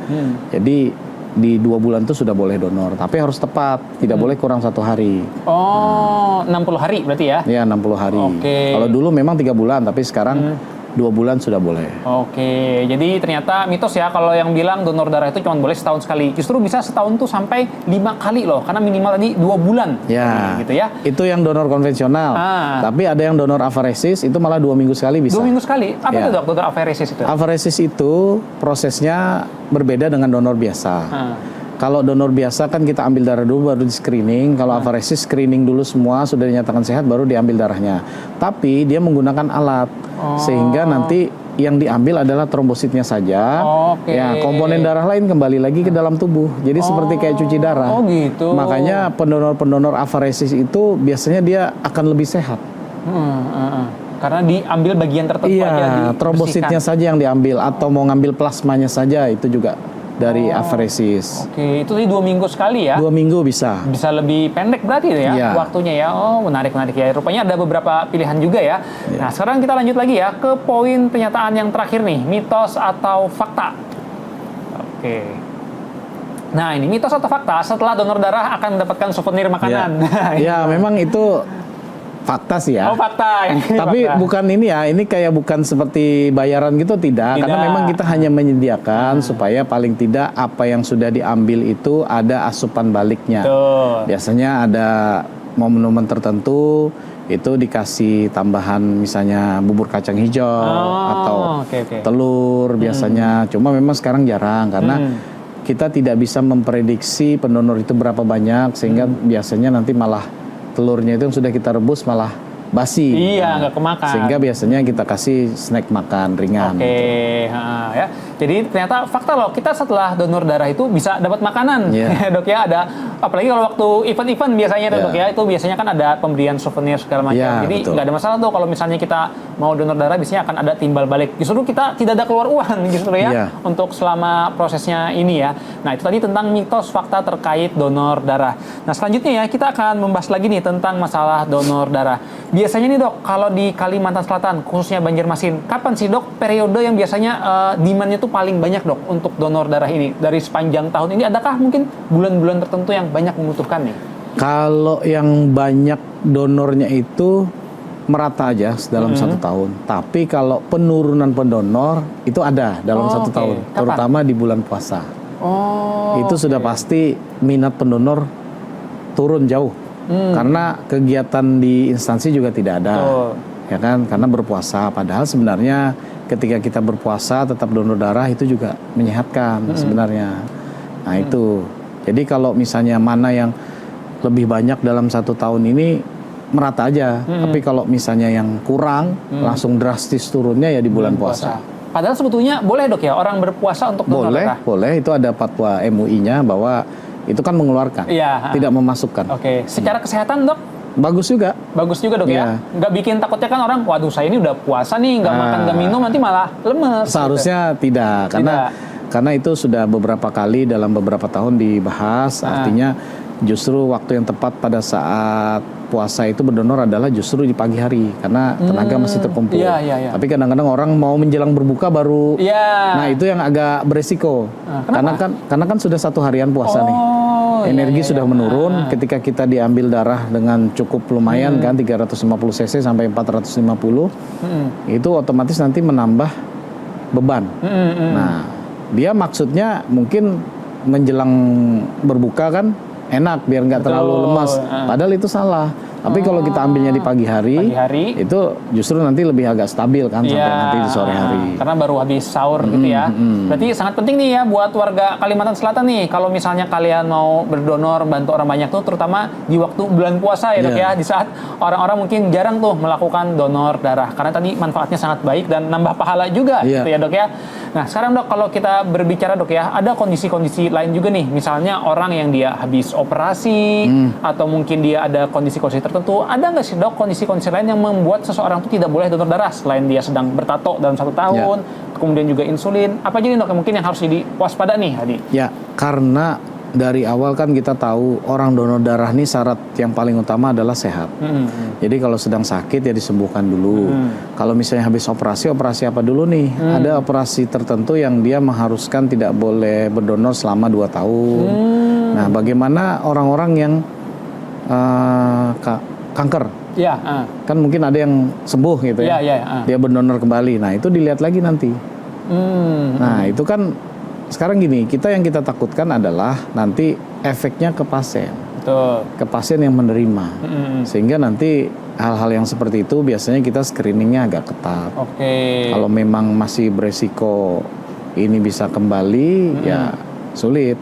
Jadi di 2 bulan itu sudah boleh donor, tapi harus tepat, tidak boleh kurang 1 hari. Oh, 60 hari berarti ya? Ya, 60 hari. Kalau dulu memang 3 bulan, tapi sekarang 2 bulan sudah boleh. Oke, jadi ternyata mitos ya kalau yang bilang donor darah itu cuma boleh setahun sekali. Justru bisa setahun tuh sampai 5 kali loh, karena minimal tadi 2 bulan. Ya, gitu ya. Itu yang donor konvensional. Tapi ada yang donor afaresis itu malah 2 minggu sekali bisa. 2 minggu sekali? Apa itu dok, donor afaresis itu? Afaresis itu prosesnya berbeda dengan donor biasa. Kalau donor biasa kan kita ambil darah dulu baru di screening. Kalau afaresis screening dulu semua sudah dinyatakan sehat baru diambil darahnya. Tapi dia menggunakan alat sehingga nanti yang diambil adalah trombositnya saja. Oke. Ya, komponen darah lain kembali lagi ke dalam tubuh. Jadi seperti kayak cuci darah. Oh gitu. Makanya pendonor-pendonor afaresis itu biasanya dia akan lebih sehat. Karena diambil bagian tertentu aja Iya, trombositnya saja yang diambil atau mau ngambil plasmanya saja itu juga dari afaresis. Oke, itu tadi 2 minggu sekali ya? 2 minggu bisa. Bisa lebih pendek berarti ya Iya. waktunya ya. Oh, menarik ya. Rupanya ada beberapa pilihan juga ya. Nah, sekarang kita lanjut lagi ya ke poin pernyataan yang terakhir nih, mitos atau fakta. Oke. Nah, ini mitos atau fakta setelah donor darah akan mendapatkan souvenir makanan. Ya, memang itu fakta sih ya. Oh, fakta. Tapi fakta. bukan ini ya, ini kayak bukan seperti bayaran gitu, tidak. Karena memang kita hanya menyediakan supaya paling tidak apa yang sudah diambil itu ada asupan baliknya. Betul. Biasanya ada momen-momen tertentu itu dikasih tambahan misalnya bubur kacang hijau atau telur biasanya. Cuma memang sekarang jarang karena kita tidak bisa memprediksi pendonor itu berapa banyak sehingga biasanya nanti malah telurnya itu yang sudah kita rebus malah basi. Iya, nggak kemakan. Sehingga biasanya kita kasih snack makan ringan. Oke, ya. Jadi ternyata fakta loh, kita setelah donor darah itu bisa dapat makanan, dok ya. Ada, apalagi kalau waktu event-event biasanya dok ya, itu biasanya kan ada pemberian souvenir segala macam. Jadi nggak ada masalah tuh kalau misalnya kita mau donor darah, biasanya akan ada timbal balik. Justru kita tidak ada keluar uang justru ya, untuk selama prosesnya ini ya. Nah itu tadi tentang mitos fakta terkait donor darah. Nah selanjutnya ya, kita akan membahas lagi nih tentang masalah donor darah. Biasanya nih dok, kalau di Kalimantan Selatan, khususnya Banjarmasin, kapan sih dok periode yang biasanya demand-nya tuh paling banyak dok untuk donor darah ini? Dari sepanjang tahun ini, adakah mungkin bulan-bulan tertentu yang banyak membutuhkan nih? Kalau yang banyak donornya itu merata aja dalam 1 tahun. Tapi kalau penurunan pendonor itu ada dalam 1 tahun, terutama di bulan puasa. Itu sudah pasti minat pendonor turun jauh. Karena kegiatan di instansi juga tidak ada, ya kan? Karena berpuasa. Padahal sebenarnya ketika kita berpuasa tetap donor darah itu juga menyehatkan sebenarnya. Nah itu. Jadi kalau misalnya mana yang lebih banyak dalam 1 tahun ini merata aja. Tapi kalau misalnya yang kurang langsung drastis turunnya ya di bulan puasa. Padahal sebetulnya boleh dok ya orang berpuasa untuk donor darah? Boleh. Itu ada fatwa MUI-nya bahwa itu kan mengeluarkan, tidak memasukkan. Oke, secara kesehatan dok? Bagus juga. Bagus juga dok ya? Nggak bikin takutnya kan orang, waduh saya ini udah puasa nih, nggak makan, nggak minum, nanti malah lemes. Seharusnya gitu. Tidak, karena itu sudah beberapa kali dalam beberapa tahun dibahas, artinya justru waktu yang tepat pada saat puasa itu berdonor adalah justru di pagi hari karena tenaga masih terkumpul. Tapi kadang-kadang orang mau menjelang berbuka baru. Nah itu yang agak beresiko. Karena kan sudah 1 harian puasa nih. Energi sudah menurun. Ketika kita diambil darah dengan cukup lumayan kan 350 cc sampai 450, itu otomatis nanti menambah beban. Nah dia maksudnya mungkin menjelang berbuka kan enak biar nggak terlalu lemas. Padahal itu salah. Tapi kalau kita ambilnya di pagi hari, itu justru nanti lebih agak stabil kan sampai nanti di sore hari. Karena baru habis sahur gitu ya. Berarti sangat penting nih ya buat warga Kalimantan Selatan nih. Kalau misalnya kalian mau berdonor bantu orang banyak tuh, terutama di waktu bulan puasa ya dok ya. Di saat orang-orang mungkin jarang tuh melakukan donor darah. Karena tadi manfaatnya sangat baik dan nambah pahala juga gitu ya dok ya. Nah sekarang dok kalau kita berbicara dok ya, ada kondisi-kondisi lain juga nih. Misalnya orang yang dia habis operasi atau mungkin dia ada kondisi-kondisi tertentu, ada nggak sih dok kondisi-kondisi lain yang membuat seseorang itu tidak boleh donor darah selain dia sedang bertato dalam 1 tahun, kemudian juga insulin, apa aja nih dok yang mungkin yang harus jadi waspada nih Hadi? Ya karena dari awal kan kita tahu orang donor darah nih syarat yang paling utama adalah sehat. Jadi kalau sedang sakit ya disembuhkan dulu. Kalau misalnya habis operasi apa dulu nih? Ada operasi tertentu yang dia mengharuskan tidak boleh berdonor selama 2 tahun. Nah bagaimana orang-orang yang kanker, kan mungkin ada yang sembuh gitu ya, dia berdonor kembali. Nah itu dilihat lagi nanti. Nah itu kan sekarang gini, yang kita takutkan adalah nanti efeknya ke pasien, ke pasien yang menerima, sehingga nanti hal-hal yang seperti itu biasanya kita screeningnya agak ketat. Kalau memang masih beresiko ini bisa kembali, ya sulit.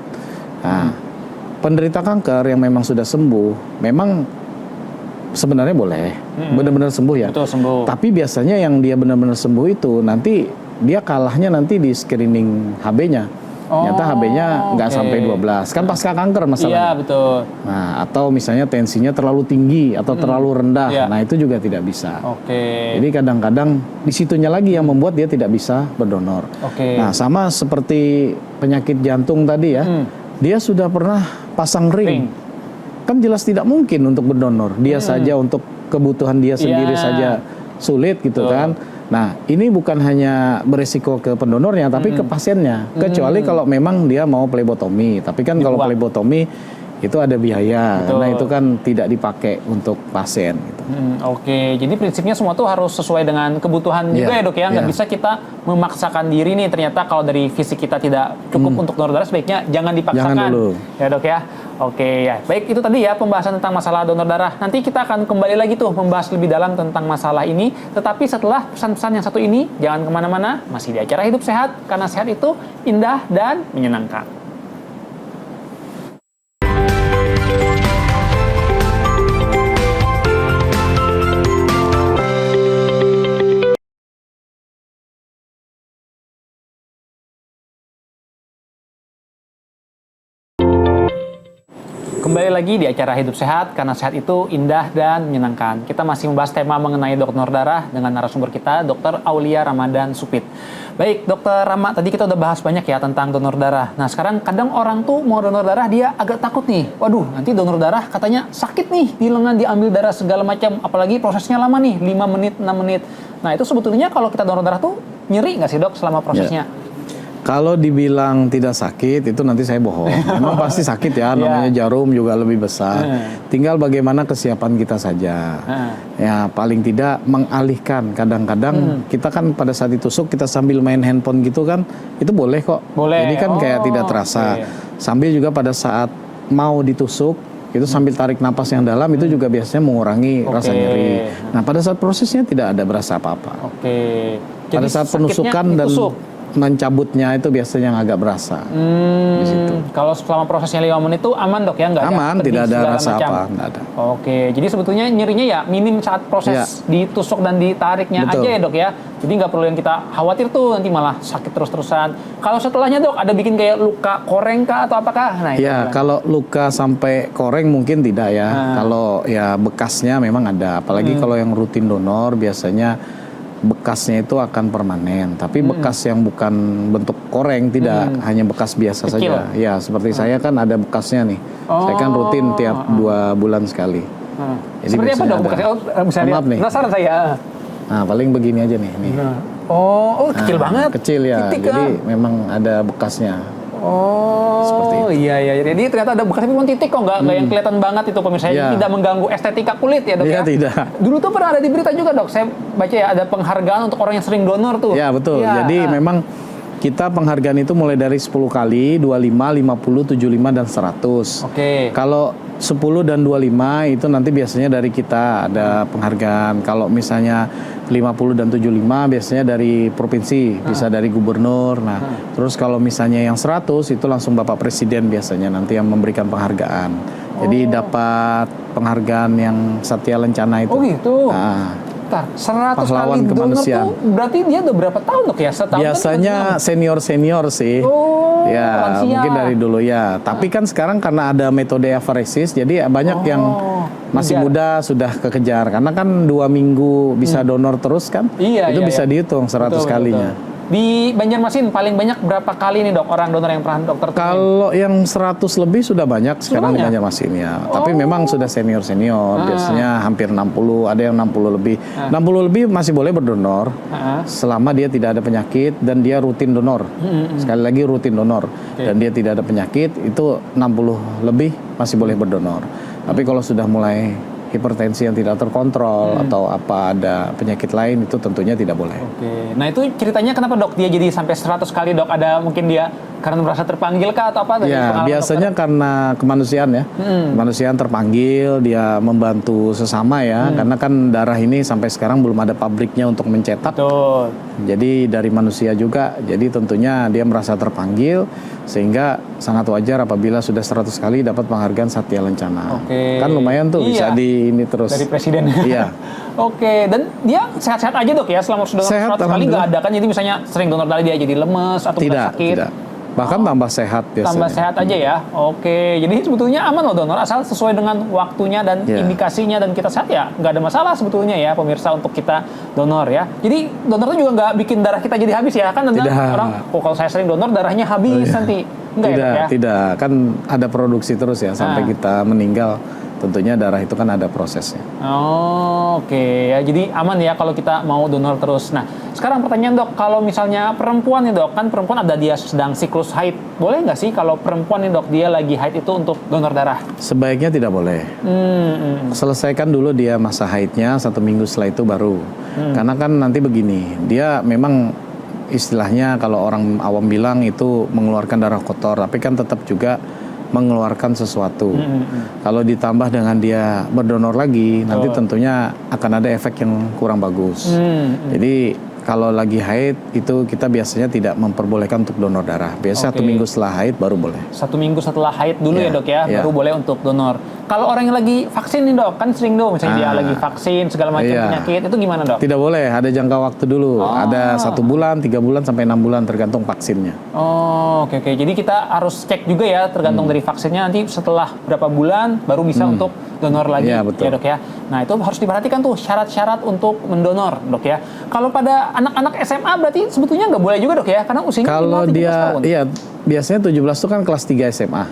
Nah penderita kanker yang memang sudah sembuh, memang sebenarnya boleh, benar-benar sembuh ya. Betul, sembuh. Tapi biasanya yang dia benar-benar sembuh itu nanti dia kalahnya nanti di screening HB-nya. Ternyata HB-nya nggak sampai 12. Kan pasca kanker masalahnya. Iya, betul. Nah, atau misalnya tensinya terlalu tinggi atau terlalu rendah. Iya. Nah, itu juga tidak bisa. Oke. Jadi kadang-kadang di situnya lagi yang membuat dia tidak bisa berdonor. Oke. Nah, sama seperti penyakit jantung tadi ya. Dia sudah pernah pasang ring. Kan jelas tidak mungkin untuk berdonor. Dia saja untuk kebutuhan dia sendiri saja sulit gitu kan. Nah, ini bukan hanya beresiko ke pendonornya, tapi ke pasiennya. Kecuali kalau memang dia mau plebotomi. Tapi kan kalau plebotomi itu ada biaya, karena itu kan tidak dipakai untuk pasien. Gitu. Oke, jadi prinsipnya semua tuh harus sesuai dengan kebutuhan juga ya dok ya. Nggak bisa kita memaksakan diri nih. Ternyata kalau dari fisik kita tidak cukup untuk donor darah, sebaiknya jangan dipaksakan. Jangan dulu. Ya dok ya. Oke ya, baik itu tadi ya pembahasan tentang masalah donor darah. Nanti kita akan kembali lagi tuh membahas lebih dalam tentang masalah ini. Tetapi setelah pesan-pesan yang satu ini, jangan kemana-mana, masih di acara Hidup Sehat, karena sehat itu indah dan menyenangkan. Kembali lagi di acara Hidup Sehat, karena sehat itu indah dan menyenangkan. Kita masih membahas tema mengenai donor darah dengan narasumber kita, Dr. Aulia Ramadan Supit. Baik, Dr. Rama, tadi kita udah bahas banyak ya tentang donor darah. Nah, sekarang kadang orang tuh mau donor darah, dia agak takut nih. Waduh, nanti donor darah katanya sakit nih, di lengan diambil darah segala macam. Apalagi prosesnya lama nih, 5 menit, 6 menit. Nah, itu sebetulnya kalau kita donor darah tuh nyeri nggak sih dok selama prosesnya? Kalau dibilang tidak sakit, itu nanti saya bohong. Memang pasti sakit ya, namanya jarum juga lebih besar. Tinggal bagaimana kesiapan kita saja. Ya, paling tidak mengalihkan. Kadang-kadang kita kan pada saat ditusuk, kita sambil main handphone gitu kan, itu boleh kok. Boleh. Jadi kan kayak tidak terasa. Sambil juga pada saat mau ditusuk, itu sambil tarik napas yang dalam, itu juga biasanya mengurangi rasa nyeri. Nah, pada saat prosesnya tidak ada berasa apa-apa. Jadi pada saat penusukan dan mencabutnya itu biasanya yang agak berasa di situ. Kalau selama prosesnya 5 menit itu aman dok ya? Nggak ada aman, tidak ada rasa macam. apa, nggak ada. Oke, jadi sebetulnya nyerinya ya minim saat proses ditusuk dan ditariknya aja ya dok ya. Jadi nggak perlu yang kita khawatir tuh nanti malah sakit terus-terusan. Kalau setelahnya dok ada bikin kayak luka koreng kah atau apakah? Nah, ya kalau luka sampai koreng mungkin tidak ya. Kalau ya bekasnya memang ada. Apalagi kalau yang rutin donor biasanya bekasnya itu akan permanen, tapi bekas yang bukan bentuk koreng tidak, hanya bekas biasa kecil saja. Ya, seperti saya kan ada bekasnya nih. Saya kan rutin tiap 2 bulan sekali. Jadi seperti apa dong bekasnya? Bisa lihat. Penasaran saya. Nah, paling begini aja nih. Kecil banget. Kecil ya. Titik, jadi memang ada bekasnya. Iya. Jadi ternyata ada bekas, tapi memang titik kok, nggak yang kelihatan banget itu pemirsa. Tidak mengganggu estetika kulit ya dok ya? Tidak. Dulu tuh pernah ada di berita juga dok, saya baca ya ada penghargaan untuk orang yang sering donor tuh. Ya betul, jadi memang kita penghargaan itu mulai dari 10 kali, 25, 50, 75, dan 100. Kalau 10 dan 25 itu nanti biasanya dari kita ada penghargaan. Kalau misalnya 50 dan 75 biasanya dari provinsi, bisa dari gubernur. Nah, terus kalau misalnya yang 100 itu langsung Bapak Presiden biasanya nanti yang memberikan penghargaan. Jadi dapat penghargaan yang Satya Lencana itu. Oh gitu. Nah, 100 pahlawan kali kemanusiaan. Donor tuh berarti dia udah berapa tahun dok ya? Setahun biasanya senior sih. Ya, lansia. Mungkin dari dulu ya. Tapi kan sekarang karena ada metode apheresis, jadi banyak yang masih muda sudah kekejar. Karena kan 2 minggu bisa donor terus kan. Itu bisa dihitung 100 kalinya. Betul. Di Banjarmasin paling banyak berapa kali nih dok orang donor yang pernah dokter temuin? Kalau yang 100 lebih sudah banyak sekarang di Banjarmasin ya. Tapi memang sudah senior-senior, biasanya hampir 60, ada yang 60 lebih. 60 lebih masih boleh berdonor selama dia tidak ada penyakit dan dia rutin donor. Sekali lagi rutin donor dan dia tidak ada penyakit, itu 60 lebih masih boleh berdonor. Tapi kalau sudah mulai hipertensi yang tidak terkontrol atau apa ada penyakit lain, itu tentunya tidak boleh. Nah itu ceritanya kenapa dok dia jadi sampai 100 kali dok? Ada mungkin dia Karena merasa terpanggil kah atau apa dari Ya, pengalaman biasanya dokter? karena kemanusiaan ya. Kemanusiaan terpanggil, dia membantu sesama ya. Karena kan darah ini sampai sekarang belum ada pabriknya untuk mencetak. Betul. Jadi dari manusia juga. Jadi tentunya dia merasa terpanggil, sehingga sangat wajar apabila sudah 100 kali dapat penghargaan Satya Lencana. Oke. Kan lumayan tuh bisa Iya. di ini terus. Dari presiden. Iya. Oke, dan dia sehat-sehat aja dok ya selama sudah Sehat, 100 kali nggak alhamdulillah. ada kan? Jadi misalnya sering donor darah dia jadi lemes atau Tidak, sakit. tidak. Bahkan tambah sehat biasanya. Tambah sehat aja ya. Oke, jadi sebetulnya aman loh donor asal sesuai dengan waktunya dan Ya. indikasinya dan kita sehat ya nggak ada masalah sebetulnya ya pemirsa untuk kita donor ya. Jadi donor itu juga nggak bikin darah kita jadi habis ya kan? Kadang Tidak. orang, oh kalau saya sering donor darahnya habis nanti. Enggak ya Tidak, dok ya? tidak. Kan ada produksi terus ya sampai kita meninggal. Tentunya darah itu kan ada prosesnya. Oh, oke ya. Jadi aman ya kalau kita mau donor terus. Nah, sekarang pertanyaan dok, kalau misalnya perempuan nih dok, kan perempuan ada dia sedang siklus haid, boleh nggak sih kalau perempuan nih dok dia lagi haid itu untuk donor darah? Sebaiknya tidak boleh. Selesaikan dulu dia masa haidnya, 1 minggu setelah itu baru. Karena kan nanti begini, dia memang istilahnya kalau orang awam bilang itu mengeluarkan darah kotor, tapi kan tetap juga mengeluarkan sesuatu. Kalau ditambah dengan dia berdonor lagi, nanti tentunya akan ada efek yang kurang bagus. Jadi kalau lagi haid itu kita biasanya tidak memperbolehkan untuk donor darah. Biasanya 1 minggu setelah haid baru boleh. 1 minggu setelah haid dulu ya Ya, dok ya, ya. baru boleh untuk donor. Kalau orang yang lagi vaksin nih dok, kan sering dong misalnya dia lagi vaksin segala macam Iya. penyakit, itu gimana dok? Tidak boleh, ada jangka waktu dulu. Ada 1 bulan, 3 bulan, sampai 6 bulan tergantung vaksinnya. Oh, oke. Jadi kita harus cek juga ya tergantung dari vaksinnya nanti setelah berapa bulan baru bisa untuk donor lagi Iya, betul. ya dok ya. Nah itu harus diperhatikan tuh syarat-syarat untuk mendonor dok ya. Kalau pada anak-anak SMA berarti sebetulnya nggak boleh juga dok ya karena usianya Kalau minimal 17 dia, tahun. iya biasanya 17 itu kan kelas 3 SMA.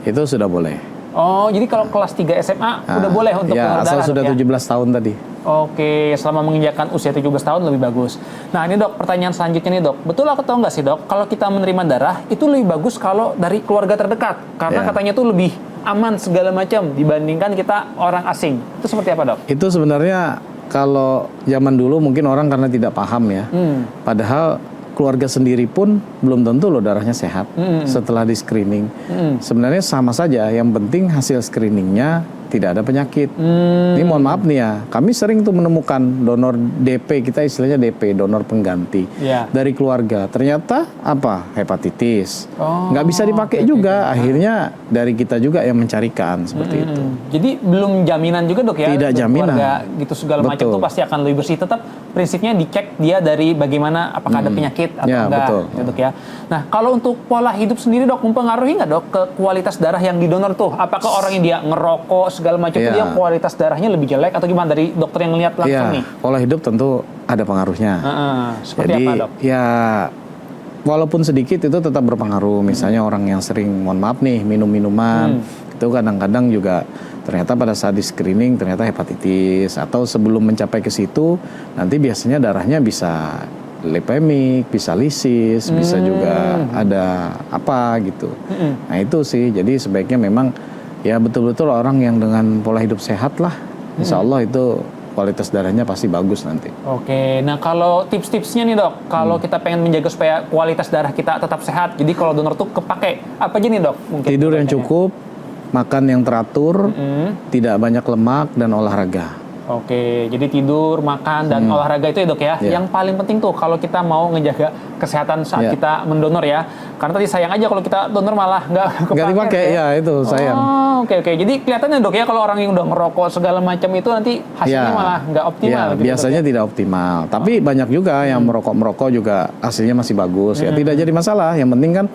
Itu sudah boleh. Oh, jadi kalau kelas 3 SMA udah boleh untuk ya, donor asal darah sudah dok ya? 17 tahun tadi. Oke, selama menginjakkan usia 17 tahun lebih bagus. Nah ini dok, pertanyaan selanjutnya nih dok. Betul atau nggak sih dok, kalau kita menerima darah itu lebih bagus kalau dari keluarga terdekat? Karena Ya. katanya tuh lebih aman segala macam dibandingkan kita orang asing. Itu seperti apa dok? Itu sebenarnya kalau zaman dulu mungkin orang karena tidak paham ya. Padahal keluarga sendiri pun belum tentu loh darahnya sehat setelah di screening. Sebenarnya sama saja, yang penting hasil screeningnya tidak ada penyakit. Ini mohon maaf nih ya, kami sering tuh menemukan donor DP, kita istilahnya DP, donor pengganti Ya. dari keluarga. Ternyata apa? Hepatitis. Oh, Nggak bisa dipakai juga. Akhirnya dari kita juga yang mencarikan seperti itu. Jadi belum jaminan juga dok ya? Tidak untuk jaminan. Keluarga gitu segala macam Betul. tuh pasti akan lebih bersih. Tetap prinsipnya dicek dia dari bagaimana apakah ada penyakit atau Ya, enggak, betul. ya, dok ya. Nah kalau untuk pola hidup sendiri dok mempengaruhi nggak dok ke kualitas darah yang didonor tuh? Apakah orang yang dia ngerokok segala macam Ya. itu dia kualitas darahnya lebih jelek atau gimana dari dokter yang ngelihat langsung Iya, nih? pola hidup tentu ada pengaruhnya. Seperti Jadi apa dok? ya walaupun sedikit itu tetap berpengaruh. Misalnya orang yang sering, mohon maaf nih, minum minuman itu kadang-kadang juga ternyata pada saat di screening ternyata hepatitis, atau sebelum mencapai ke situ nanti biasanya darahnya bisa lipemik, bisa lisis, bisa juga ada apa gitu. Nah itu sih, jadi sebaiknya memang ya betul-betul orang yang dengan pola hidup sehat lah, insya Allah itu kualitas darahnya pasti bagus nanti. Oke, nah kalau tips-tipsnya nih dok, kalau kita pengen menjaga supaya kualitas darah kita tetap sehat, jadi kalau donor tuh kepake, apa aja nih dok? Mungkin Tidur yang pertanyaannya. cukup, makan yang teratur, tidak banyak lemak, dan olahraga. Oke, jadi tidur, makan, dan olahraga itu ya dok ya. Iya. Yang paling penting tuh kalau kita mau ngejaga kesehatan saat Iya. kita mendonor ya. Karena tadi sayang aja kalau kita donor malah nggak Nggak dipakai, ya itu sayang. Oh, oke. Jadi kelihatannya dok ya kalau orang yang udah ngerokok segala macam itu nanti hasilnya Ya. malah nggak optimal. Ya, gitu, biasanya dok, ya? tidak optimal. Tapi banyak juga yang merokok juga hasilnya masih bagus. Ya tidak jadi masalah. Yang penting kan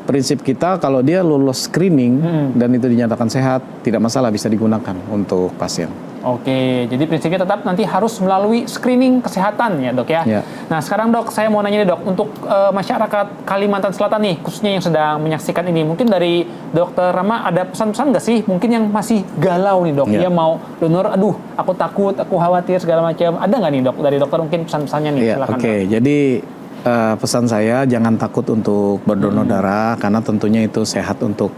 prinsip kita kalau dia lulus screening dan itu dinyatakan sehat, tidak masalah, bisa digunakan untuk pasien. Oke, jadi prinsipnya tetap nanti harus melalui screening kesehatan ya dok ya. Ya. Nah sekarang dok, saya mau nanya nih dok, untuk masyarakat Kalimantan Selatan nih, khususnya yang sedang menyaksikan ini, mungkin dari dokter Rama ada pesan-pesan nggak sih? Mungkin yang masih galau nih dok, Ya. dia mau donor, aduh aku takut, aku khawatir segala macam. Ada nggak nih dok dari dokter mungkin pesan-pesannya nih? Iya, Silakan, oke. Dok. Jadi pesan saya jangan takut untuk berdonor darah, karena tentunya itu sehat untuk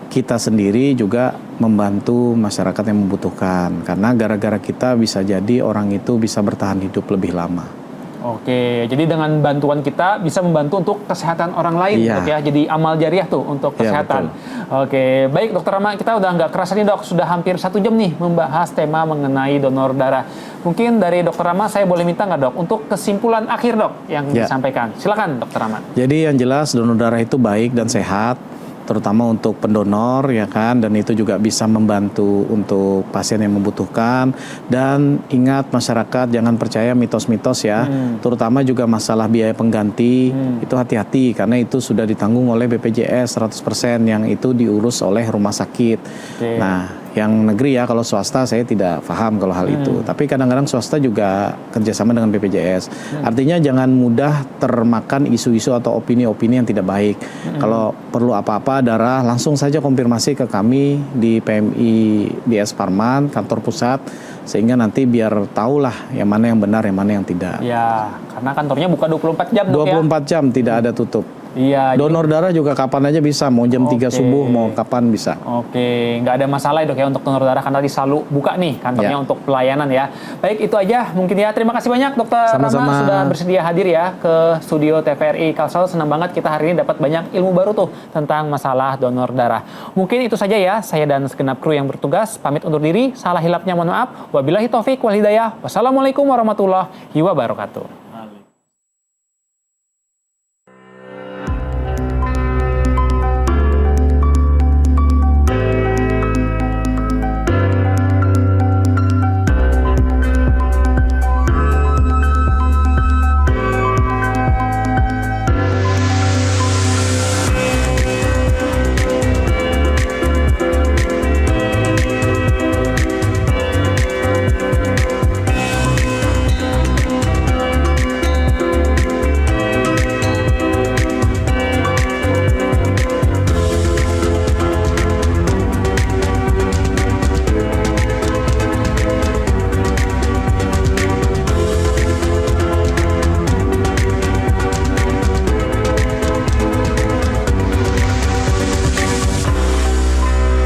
kita sendiri, juga membantu masyarakat yang membutuhkan. Karena gara-gara kita bisa jadi orang itu bisa bertahan hidup lebih lama. Oke, jadi dengan bantuan kita bisa membantu untuk kesehatan orang lain, Iya. Dok ya. Jadi amal jariah tuh untuk Iya, kesehatan. Oke, baik Dokter Rama, kita udah nggak kerasa nih Dok, sudah hampir 1 jam nih membahas tema mengenai donor darah. Mungkin dari Dokter Rama saya boleh minta nggak Dok untuk kesimpulan akhir Dok yang Ya. disampaikan. Silakan Dokter Rama. Jadi yang jelas donor darah itu baik dan sehat, terutama untuk pendonor ya kan, dan itu juga bisa membantu untuk pasien yang membutuhkan. Dan ingat masyarakat jangan percaya mitos-mitos ya, terutama juga masalah biaya pengganti, itu hati-hati karena itu sudah ditanggung oleh BPJS 100% yang itu diurus oleh rumah sakit. Oke. Nah, yang negeri ya, kalau swasta saya tidak paham kalau hal itu. Tapi kadang-kadang swasta juga kerjasama dengan BPJS. Artinya jangan mudah termakan isu-isu atau opini-opini yang tidak baik. Kalau perlu apa-apa darah, langsung saja konfirmasi ke kami di PMI DS Parman, kantor pusat, sehingga nanti biar tahulah yang mana yang benar, yang mana yang tidak. Ya, karena kantornya buka 24 jam Dok ya. 24 jam tidak ada tutup. Iya. Donor darah juga kapan aja bisa, mau jam 3 Oke. subuh, mau kapan bisa. Oke, nggak ada masalah ya Dok ya untuk donor darah karena tadi selalu buka nih kantornya Ya. untuk pelayanan ya. Baik, itu aja mungkin ya. Terima kasih banyak Dokter Rama Sama-sama. sudah bersedia hadir ya ke studio TVRI Kalsel. Senang banget kita hari ini dapat banyak ilmu baru tuh tentang masalah donor darah. Mungkin itu saja ya. Saya dan segenap kru yang bertugas pamit undur diri. Salah hilapnya mohon maaf. Wabillahi taufik wal hidayah. Wassalamualaikum warahmatullahi wabarakatuh.